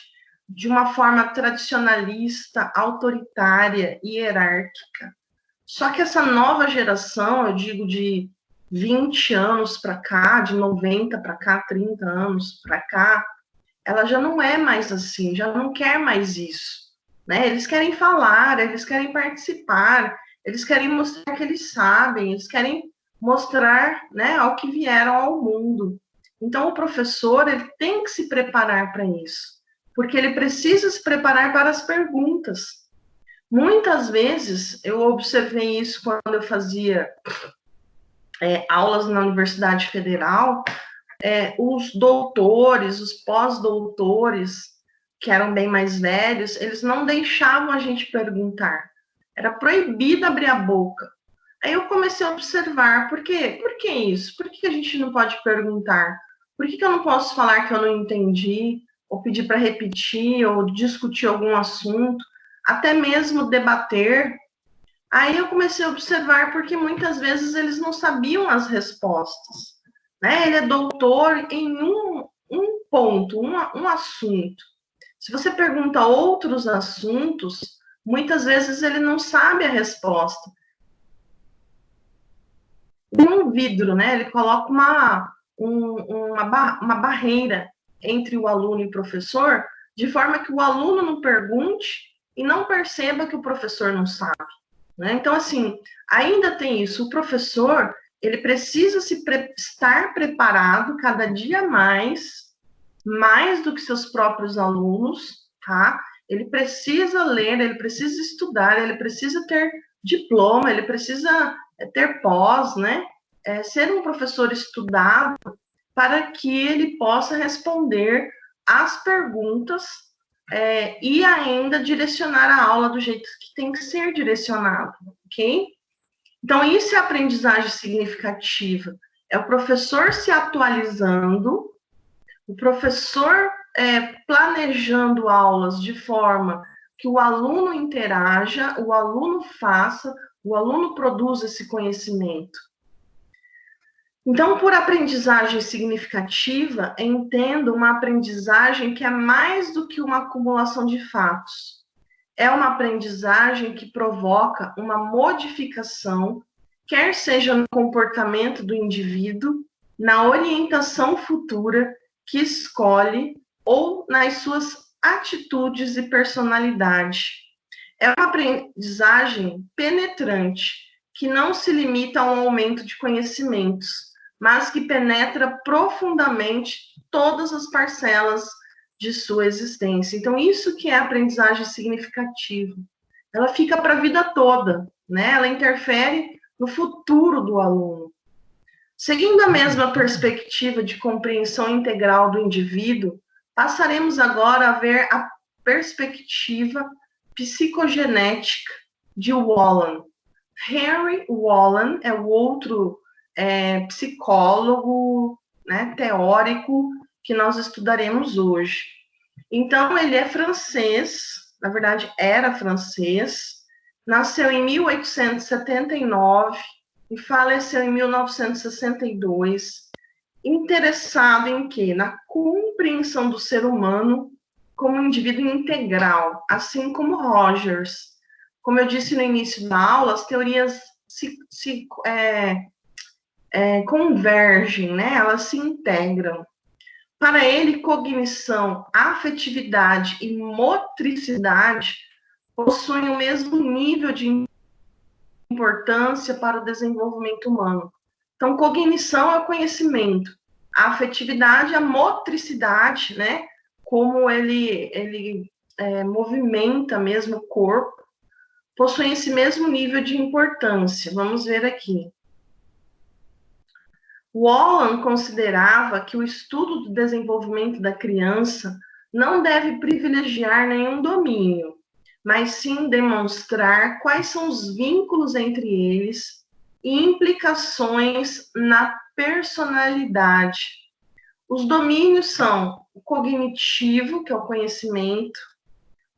de uma forma tradicionalista, autoritária, hierárquica. Só que essa nova geração, eu digo de 20 anos para cá, de 90 para cá, 30 anos para cá, ela já não é mais assim, já não quer mais isso, né? Eles querem falar, eles querem participar, eles querem mostrar que eles sabem, eles querem mostrar, né, ao que vieram ao mundo. Então, o professor, ele tem que se preparar para isso, porque ele precisa se preparar para as perguntas. Muitas vezes, eu observei isso quando eu fazia aulas na Universidade Federal, os doutores, os pós-doutores, que eram bem mais velhos, eles não deixavam a gente perguntar. Era proibido abrir a boca. Aí eu comecei a observar, por quê? Por que isso? Por que a gente não pode perguntar? Por que eu não posso falar que eu não entendi, ou pedir para repetir, ou discutir algum assunto, até mesmo debater? Aí eu comecei a observar, porque muitas vezes eles não sabiam as respostas. Né? Ele é doutor em um ponto, um assunto. Se você pergunta outros assuntos, muitas vezes ele não sabe a resposta. Tem um vidro, né? Ele coloca uma barreira entre o aluno e o professor, de forma que o aluno não pergunte e não perceba que o professor não sabe, né? Então, assim, ainda tem isso. O professor, ele precisa estar preparado cada dia mais do que seus próprios alunos, tá? Ele precisa ler, ele precisa estudar, ele precisa ter diploma, ele precisa ter pós, né? Ser um professor estudado para que ele possa responder as perguntas e ainda direcionar a aula do jeito que tem que ser direcionado, ok? Então, isso é aprendizagem significativa. É o professor se atualizando, o professor planejando aulas de forma que o aluno interaja, o aluno faça, o aluno produza esse conhecimento. Então, por aprendizagem significativa, entendo uma aprendizagem que é mais do que uma acumulação de fatos. É uma aprendizagem que provoca uma modificação, quer seja no comportamento do indivíduo, na orientação futura que escolhe ou nas suas atitudes e personalidade. É uma aprendizagem penetrante, que não se limita a um aumento de conhecimentos, mas que penetra profundamente todas as parcelas de sua existência. Então, isso que é aprendizagem significativa. Ela fica para a vida toda, né? Ela interfere no futuro do aluno. Seguindo a mesma perspectiva de compreensão integral do indivíduo, passaremos agora a ver a perspectiva psicogenética de Wallen. Henry Wallen é o outro psicólogo, né, teórico que nós estudaremos hoje. Então, ele é francês, na verdade, era francês, nasceu em 1879 e faleceu em 1962, interessado em quê? Na compreensão do ser humano como um indivíduo integral, assim como Rogers. Como eu disse no início da aula, as teorias se convergem, né? Elas se integram. Para ele, cognição, afetividade e motricidade possuem o mesmo nível de importância para o desenvolvimento humano. Então, cognição é o conhecimento, a afetividade é a motricidade, né? Como ele movimenta mesmo o corpo, possuem esse mesmo nível de importância. Vamos ver aqui. Wallen considerava que o estudo do desenvolvimento da criança não deve privilegiar nenhum domínio, mas sim demonstrar quais são os vínculos entre eles e implicações na personalidade. Os domínios são o cognitivo, que é o conhecimento,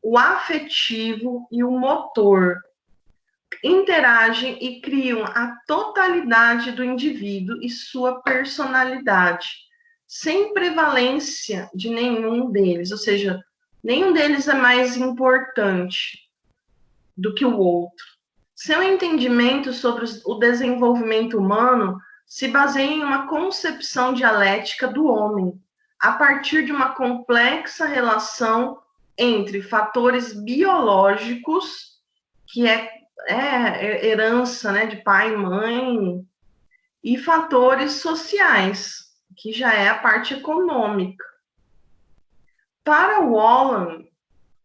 o afetivo e o motor. Interagem e criam a totalidade do indivíduo e sua personalidade, sem prevalência de nenhum deles, ou seja, nenhum deles é mais importante do que o outro. Seu entendimento sobre o desenvolvimento humano se baseia em uma concepção dialética do homem, a partir de uma complexa relação entre fatores biológicos, que é herança, né, de pai e mãe, e fatores sociais, que já é a parte econômica. Para Wallen,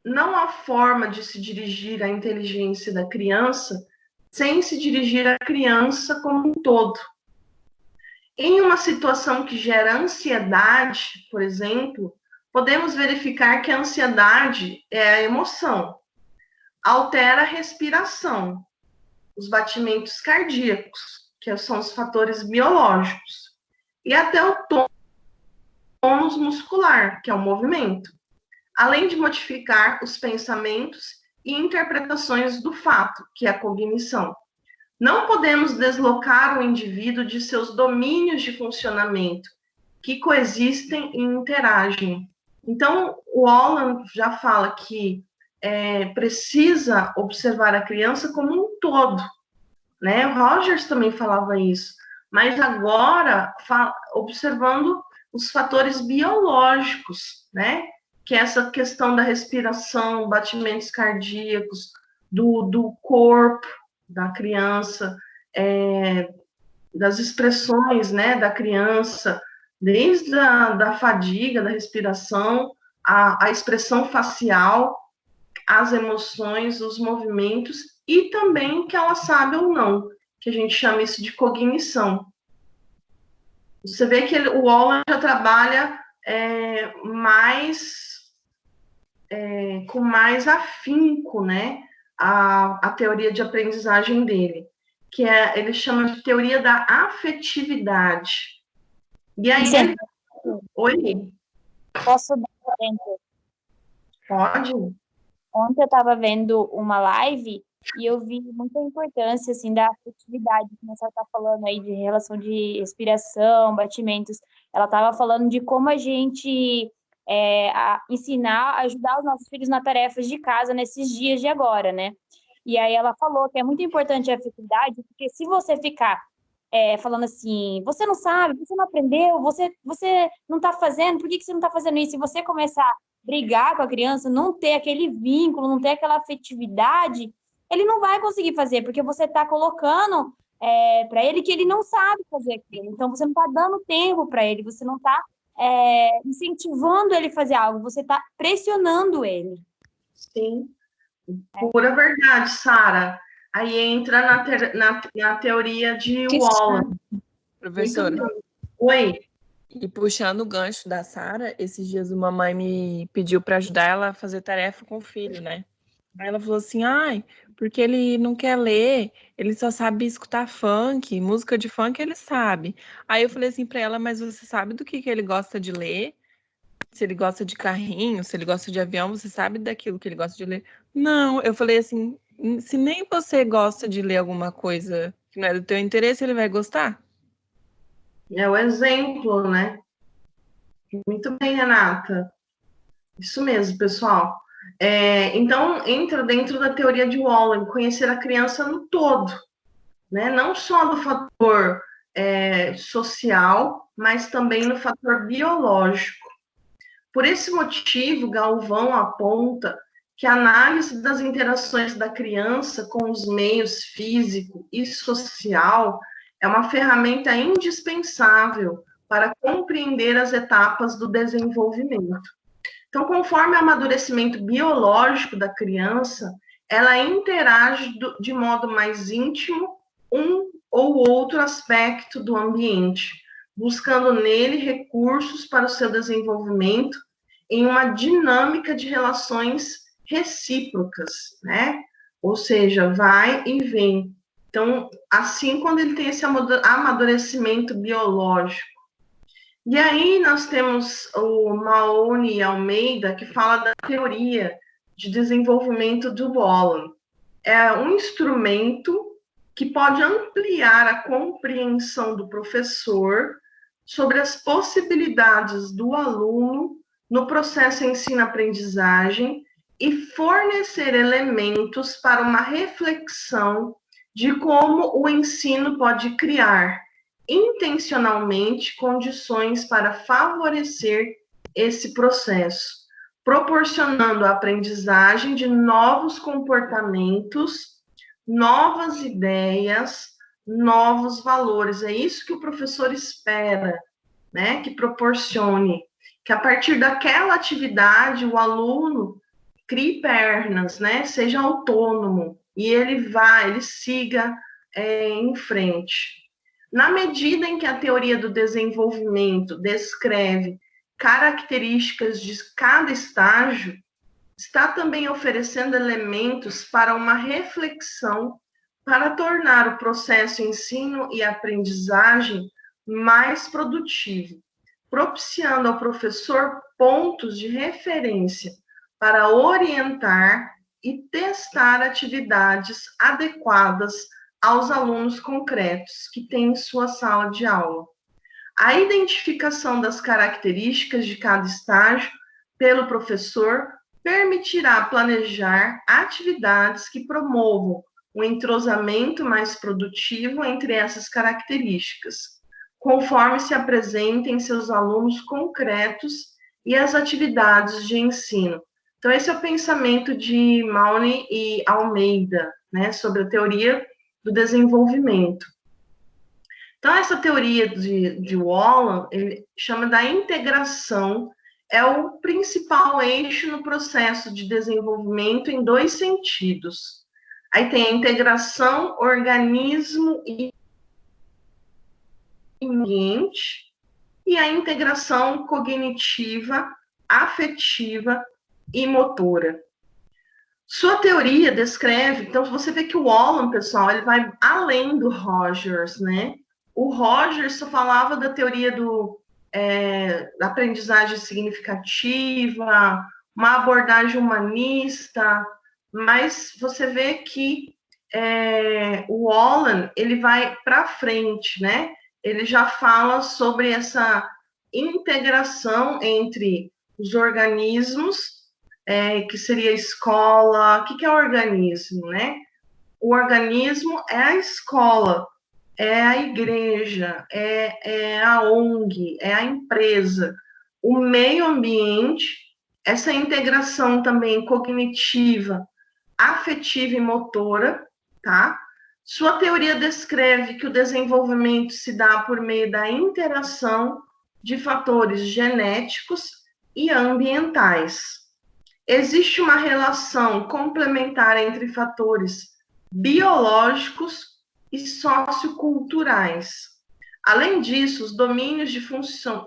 não há forma de se dirigir à inteligência da criança sem se dirigir à criança como um todo. Em uma situação que gera ansiedade, por exemplo, podemos verificar que a ansiedade é a emoção. Altera a respiração, os batimentos cardíacos, que são os fatores biológicos, e até o tônus muscular, que é o movimento, além de modificar os pensamentos e interpretações do fato, que é a cognição. Não podemos deslocar o indivíduo de seus domínios de funcionamento, que coexistem e interagem. Então, o Wallen já fala que precisa observar a criança como um todo, né? O Rogers também falava isso, mas agora observando os fatores biológicos, né? Que é essa questão da respiração, batimentos cardíacos, do corpo da criança, das expressões, né, da criança, desde da fadiga, da respiração, a expressão facial, as emoções, os movimentos, e também o que ela sabe ou não, que a gente chama isso de cognição. Você vê que o Wallace já trabalha com mais afinco, né, a teoria de aprendizagem dele, que ele chama de teoria da afetividade. E aí ele... Oi? Posso dar um exemplo? Pode. Ontem eu estava vendo uma live e eu vi muita importância, assim, da afetividade, que a senhora está falando aí de relação de respiração, batimentos. Ela estava falando de como a gente ensinar, ajudar os nossos filhos nas tarefas de casa nesses dias de agora, né? E aí ela falou que é muito importante a afetividade, porque se você ficar falando assim, você não sabe, você não aprendeu, você não está fazendo, por que você não está fazendo isso? Se você começar a brigar com a criança, não ter aquele vínculo, não ter aquela afetividade, ele não vai conseguir fazer, porque você está colocando para ele que ele não sabe fazer aquilo. Então, você não está dando tempo para ele, você não está incentivando ele a fazer algo, você está pressionando ele. Sim, pura verdade, Sara. Aí entra na teoria de Wallace. Professora. Oi. E puxando o gancho da Sara, esses dias uma mãe me pediu para ajudar ela a fazer tarefa com o filho, né? Aí ela falou assim, porque ele não quer ler, ele só sabe escutar funk, música de funk ele sabe. Aí eu falei assim para ela, mas você sabe do que ele gosta de ler? Se ele gosta de carrinho, se ele gosta de avião, você sabe daquilo que ele gosta de ler? Não, eu falei assim, se nem você gosta de ler alguma coisa que não é do teu interesse, ele vai gostar? É o exemplo, né? Muito bem, Renata. Isso mesmo, pessoal. Então, entra dentro da teoria de Wallace, conhecer a criança no todo, né? Não só do fator social, mas também no fator biológico. Por esse motivo, Galvão aponta que a análise das interações da criança com os meios físico e social é uma ferramenta indispensável para compreender as etapas do desenvolvimento. Então, conforme o amadurecimento biológico da criança, ela interage de modo mais íntimo um ou outro aspecto do ambiente, buscando nele recursos para o seu desenvolvimento em uma dinâmica de relações recíprocas, né? Ou seja, vai e vem. Então, assim, quando ele tem esse amadurecimento biológico. E aí nós temos o Mahoney Almeida, que fala da teoria de desenvolvimento do Wallace. É um instrumento que pode ampliar a compreensão do professor sobre as possibilidades do aluno no processo ensino-aprendizagem e fornecer elementos para uma reflexão de como o ensino pode criar intencionalmente condições para favorecer esse processo, proporcionando a aprendizagem de novos comportamentos, novas ideias, novos valores. É isso que o professor espera, né? Que proporcione, que a partir daquela atividade o aluno crie pernas, né? Seja autônomo e ele siga em frente. Na medida em que a teoria do desenvolvimento descreve características de cada estágio, está também oferecendo elementos para uma reflexão para tornar o processo ensino e aprendizagem mais produtivo, propiciando ao professor pontos de referência para orientar e testar atividades adequadas aos alunos concretos que têm em sua sala de aula. A identificação das características de cada estágio pelo professor permitirá planejar atividades que promovam um entrosamento mais produtivo entre essas características, conforme se apresentem seus alunos concretos e as atividades de ensino. Então, esse é o pensamento de Maune e Almeida, né, sobre a teoria do desenvolvimento. Então, essa teoria de Wallen, ele chama da integração, é o principal eixo no processo de desenvolvimento em dois sentidos. Aí tem a integração organismo e ambiente e a integração cognitiva, afetiva e motora. Sua teoria descreve, então você vê que o Wallen, pessoal, ele vai além do Rogers, né? O Rogers só falava da teoria da aprendizagem significativa, uma abordagem humanista, mas você vê que o Wallen, ele vai para frente, né? Ele já fala sobre essa integração entre os organismos, que seria a escola. O que é organismo, né? O organismo é a escola, é a igreja, é a ONG, é a empresa. O meio ambiente, essa integração também cognitiva, afetiva e motora, tá? Sua teoria descreve que o desenvolvimento se dá por meio da interação de fatores genéticos e ambientais. Existe uma relação complementar entre fatores biológicos e socioculturais. Além disso, os domínios de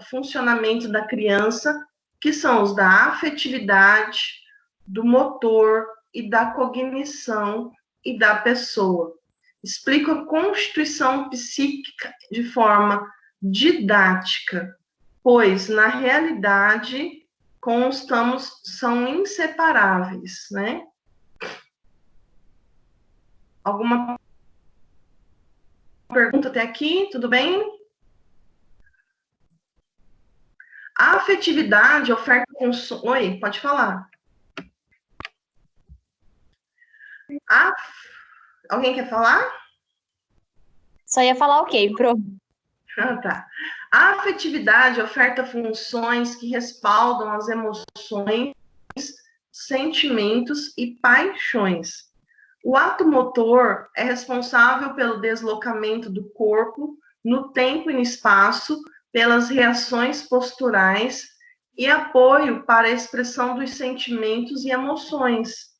funcionamento da criança, que são os da afetividade, do motor e da cognição e da pessoa. Explica a constituição psíquica de forma didática, pois, na realidade, são inseparáveis, né? Alguma pergunta até aqui? Tudo bem? A afetividade oferta... Oi, pode falar. Alguém quer falar? Só ia falar ok, pronto. Ah, tá. A afetividade oferta funções que respaldam as emoções, sentimentos e paixões. O ato motor é responsável pelo deslocamento do corpo no tempo e no espaço, pelas reações posturais e apoio para a expressão dos sentimentos e emoções.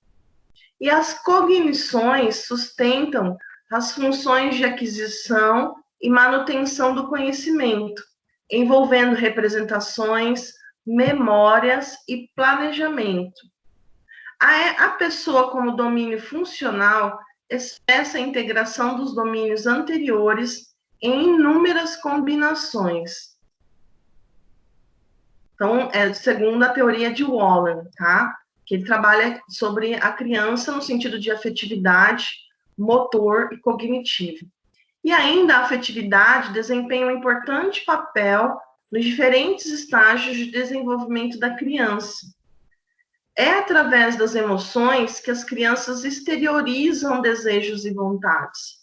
E as cognições sustentam as funções de aquisição e manutenção do conhecimento, envolvendo representações, memórias e planejamento. A pessoa como domínio funcional expressa a integração dos domínios anteriores em inúmeras combinações. Então, segundo a teoria de Wallen, tá? Que ele trabalha sobre a criança no sentido de afetividade, motor e cognitivo. E ainda a afetividade desempenha um importante papel nos diferentes estágios de desenvolvimento da criança. É através das emoções que as crianças exteriorizam desejos e vontades.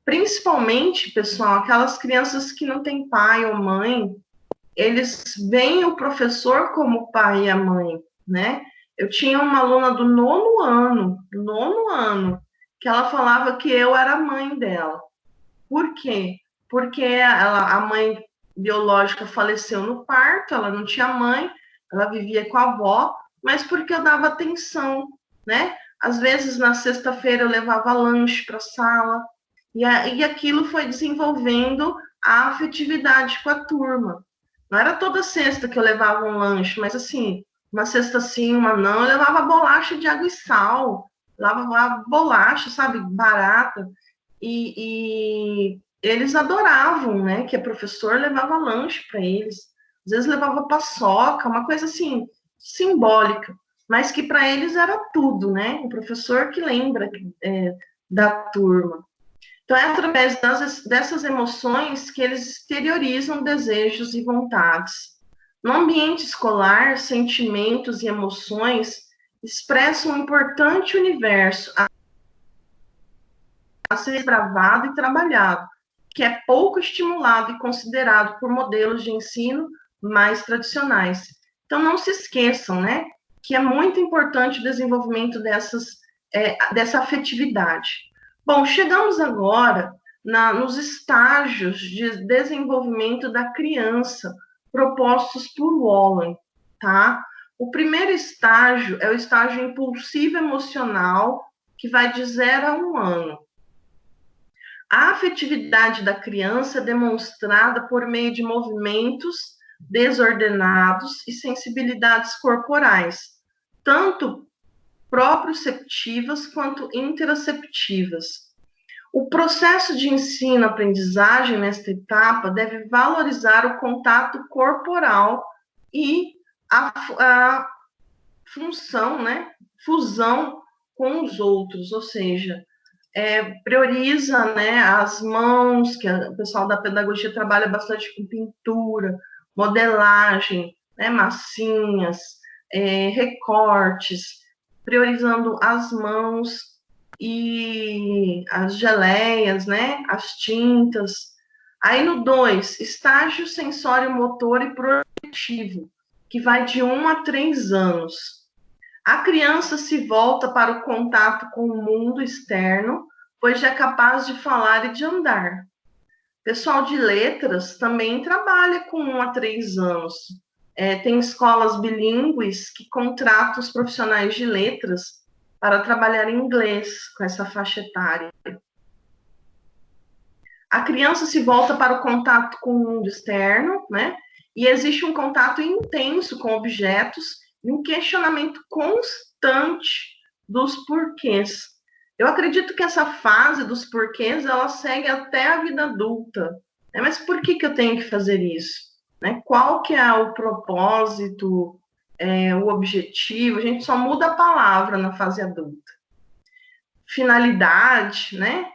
Principalmente, pessoal, aquelas crianças que não têm pai ou mãe, eles veem o professor como o pai e a mãe, né? Eu tinha uma aluna do nono ano, que ela falava que eu era a mãe dela. Por quê? Porque a mãe biológica faleceu no parto, ela não tinha mãe, ela vivia com a avó, mas porque eu dava atenção, né? Às vezes, na sexta-feira, eu levava lanche para a sala, e aquilo foi desenvolvendo a afetividade com a turma. Não era toda sexta que eu levava um lanche, mas assim, uma sexta sim, uma não, eu levava bolacha de água e sal, levava bolacha, sabe, barata, e eles adoravam, né, que a professora levava lanche para eles, às vezes levava paçoca, uma coisa assim, simbólica, mas que para eles era tudo, né, o professor que lembra da turma. Então, é através dessas emoções que eles exteriorizam desejos e vontades. No ambiente escolar, sentimentos e emoções expressam um importante universo a ser desbravado e trabalhado, que é pouco estimulado e considerado por modelos de ensino mais tradicionais. Então, não se esqueçam, né, que é muito importante o desenvolvimento dessa afetividade. Bom, chegamos agora nos estágios de desenvolvimento da criança propostos por Wallen, tá? O primeiro estágio é o estágio impulsivo emocional, que vai de 0 a 1 ano. A afetividade da criança é demonstrada por meio de movimentos desordenados e sensibilidades corporais, tanto proprioceptivas quanto interoceptivas. O processo de ensino-aprendizagem nesta etapa deve valorizar o contato corporal e a função, né, fusão com os outros, ou seja, prioriza, né, as mãos, que o pessoal da pedagogia trabalha bastante com pintura, modelagem, né, massinhas, recortes, priorizando as mãos e as geleias, né, as tintas. Aí no 2, estágio sensório-motor e projetivo, que vai de 1 a 3 anos. A criança se volta para o contato com o mundo externo, pois já é capaz de falar e de andar. Pessoal de letras também trabalha com 1 a 3 anos. Tem escolas bilíngues que contratam os profissionais de letras para trabalhar em inglês com essa faixa etária. A criança se volta para o contato com o mundo externo, né? E existe um contato intenso com objetos e um questionamento constante dos porquês. Eu acredito que essa fase dos porquês, ela segue até a vida adulta. Né? Mas por que eu tenho que fazer isso? Né? Qual que é o propósito, o objetivo? A gente só muda a palavra na fase adulta. Finalidade, né?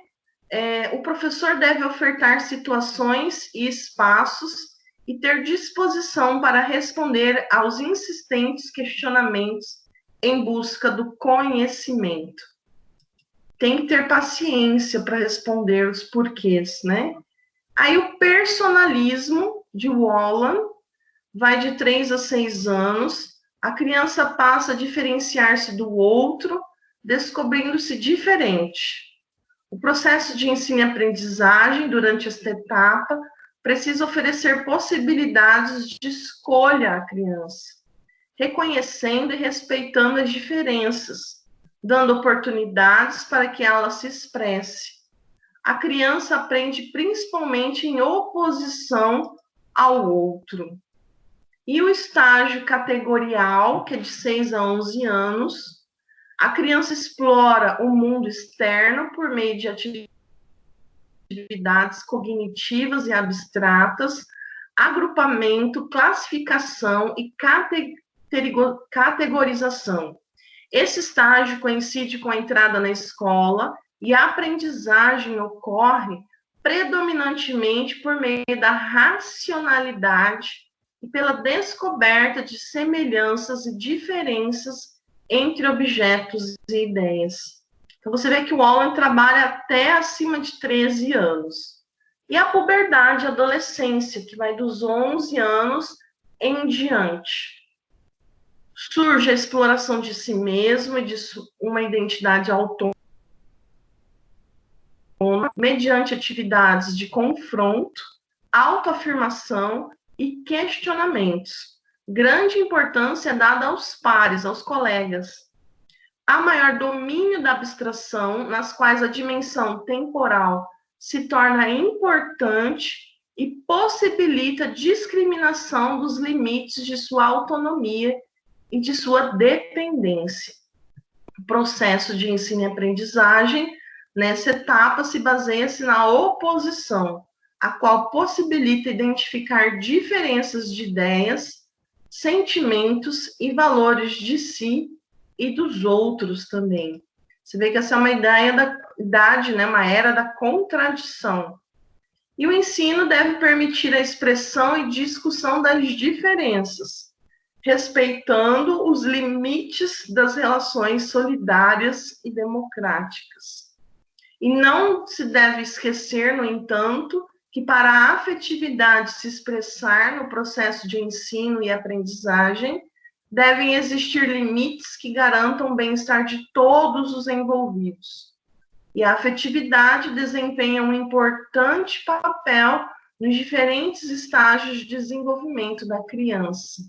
O professor deve ofertar situações e espaços e ter disposição para responder aos insistentes questionamentos em busca do conhecimento. Tem que ter paciência para responder os porquês, né? Aí o personalismo de Wallen vai de 3 a 6 anos, a criança passa a diferenciar-se do outro, descobrindo-se diferente. O processo de ensino e aprendizagem durante esta etapa precisa oferecer possibilidades de escolha à criança, reconhecendo e respeitando as diferenças, dando oportunidades para que ela se expresse. A criança aprende principalmente em oposição ao outro. E o estágio categorial, que é de 6 a 11 anos, a criança explora o mundo externo por meio de atividades cognitivas e abstratas, agrupamento, classificação e categorização. Esse estágio coincide com a entrada na escola e a aprendizagem ocorre predominantemente por meio da racionalidade e pela descoberta de semelhanças e diferenças entre objetos e ideias. Então, você vê que o Wallen trabalha até acima de 13 anos. E a puberdade, a adolescência, que vai dos 11 anos em diante. Surge a exploração de si mesmo e de uma identidade autônoma, mediante atividades de confronto, autoafirmação e questionamentos. Grande importância é dada aos pares, aos colegas. Há maior domínio da abstração, nas quais a dimensão temporal se torna importante e possibilita a discriminação dos limites de sua autonomia e de sua dependência. O processo de ensino e aprendizagem, nessa etapa, se baseia-se na oposição, a qual possibilita identificar diferenças de ideias, sentimentos e valores de si e dos outros também. Você vê que essa é uma ideia da idade, né, uma era da contradição. E o ensino deve permitir a expressão e discussão das diferenças, respeitando os limites das relações solidárias e democráticas. E não se deve esquecer, no entanto, que para a afetividade se expressar no processo de ensino e aprendizagem, devem existir limites que garantam o bem-estar de todos os envolvidos. E a afetividade desempenha um importante papel nos diferentes estágios de desenvolvimento da criança.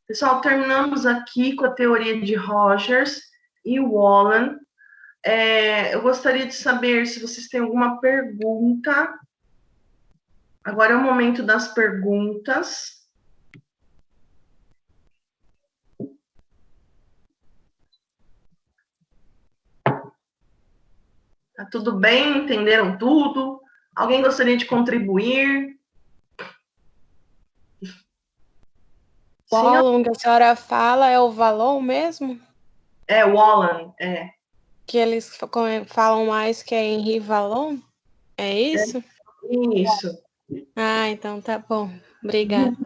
Pessoal, terminamos aqui com a teoria de Rogers e Wallen. Eu gostaria de saber se vocês têm alguma pergunta. Agora é o momento das perguntas. Tá tudo bem? Entenderam tudo? Alguém gostaria de contribuir? O Wallen que a senhora fala é o Valon mesmo? É, Wallen, é. Que eles falam mais que é Henri Valon? É isso? Isso. Ah, então tá bom. Obrigada.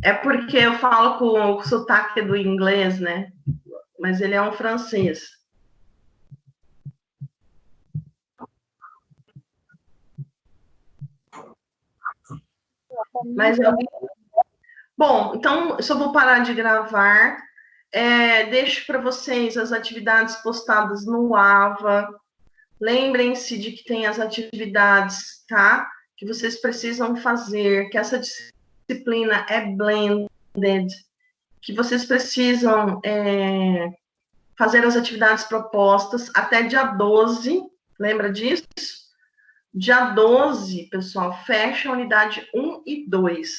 É porque eu falo com o sotaque do inglês, né? Mas ele é um francês. Mas bom, então eu só vou parar de gravar. Deixo para vocês as atividades postadas no AVA. Lembrem-se de que tem as atividades, tá? Que vocês precisam fazer, que essa disciplina é blended, que vocês precisam fazer as atividades propostas até dia 12. Lembra disso? Dia 12, pessoal, fecha a unidade 1 e 2.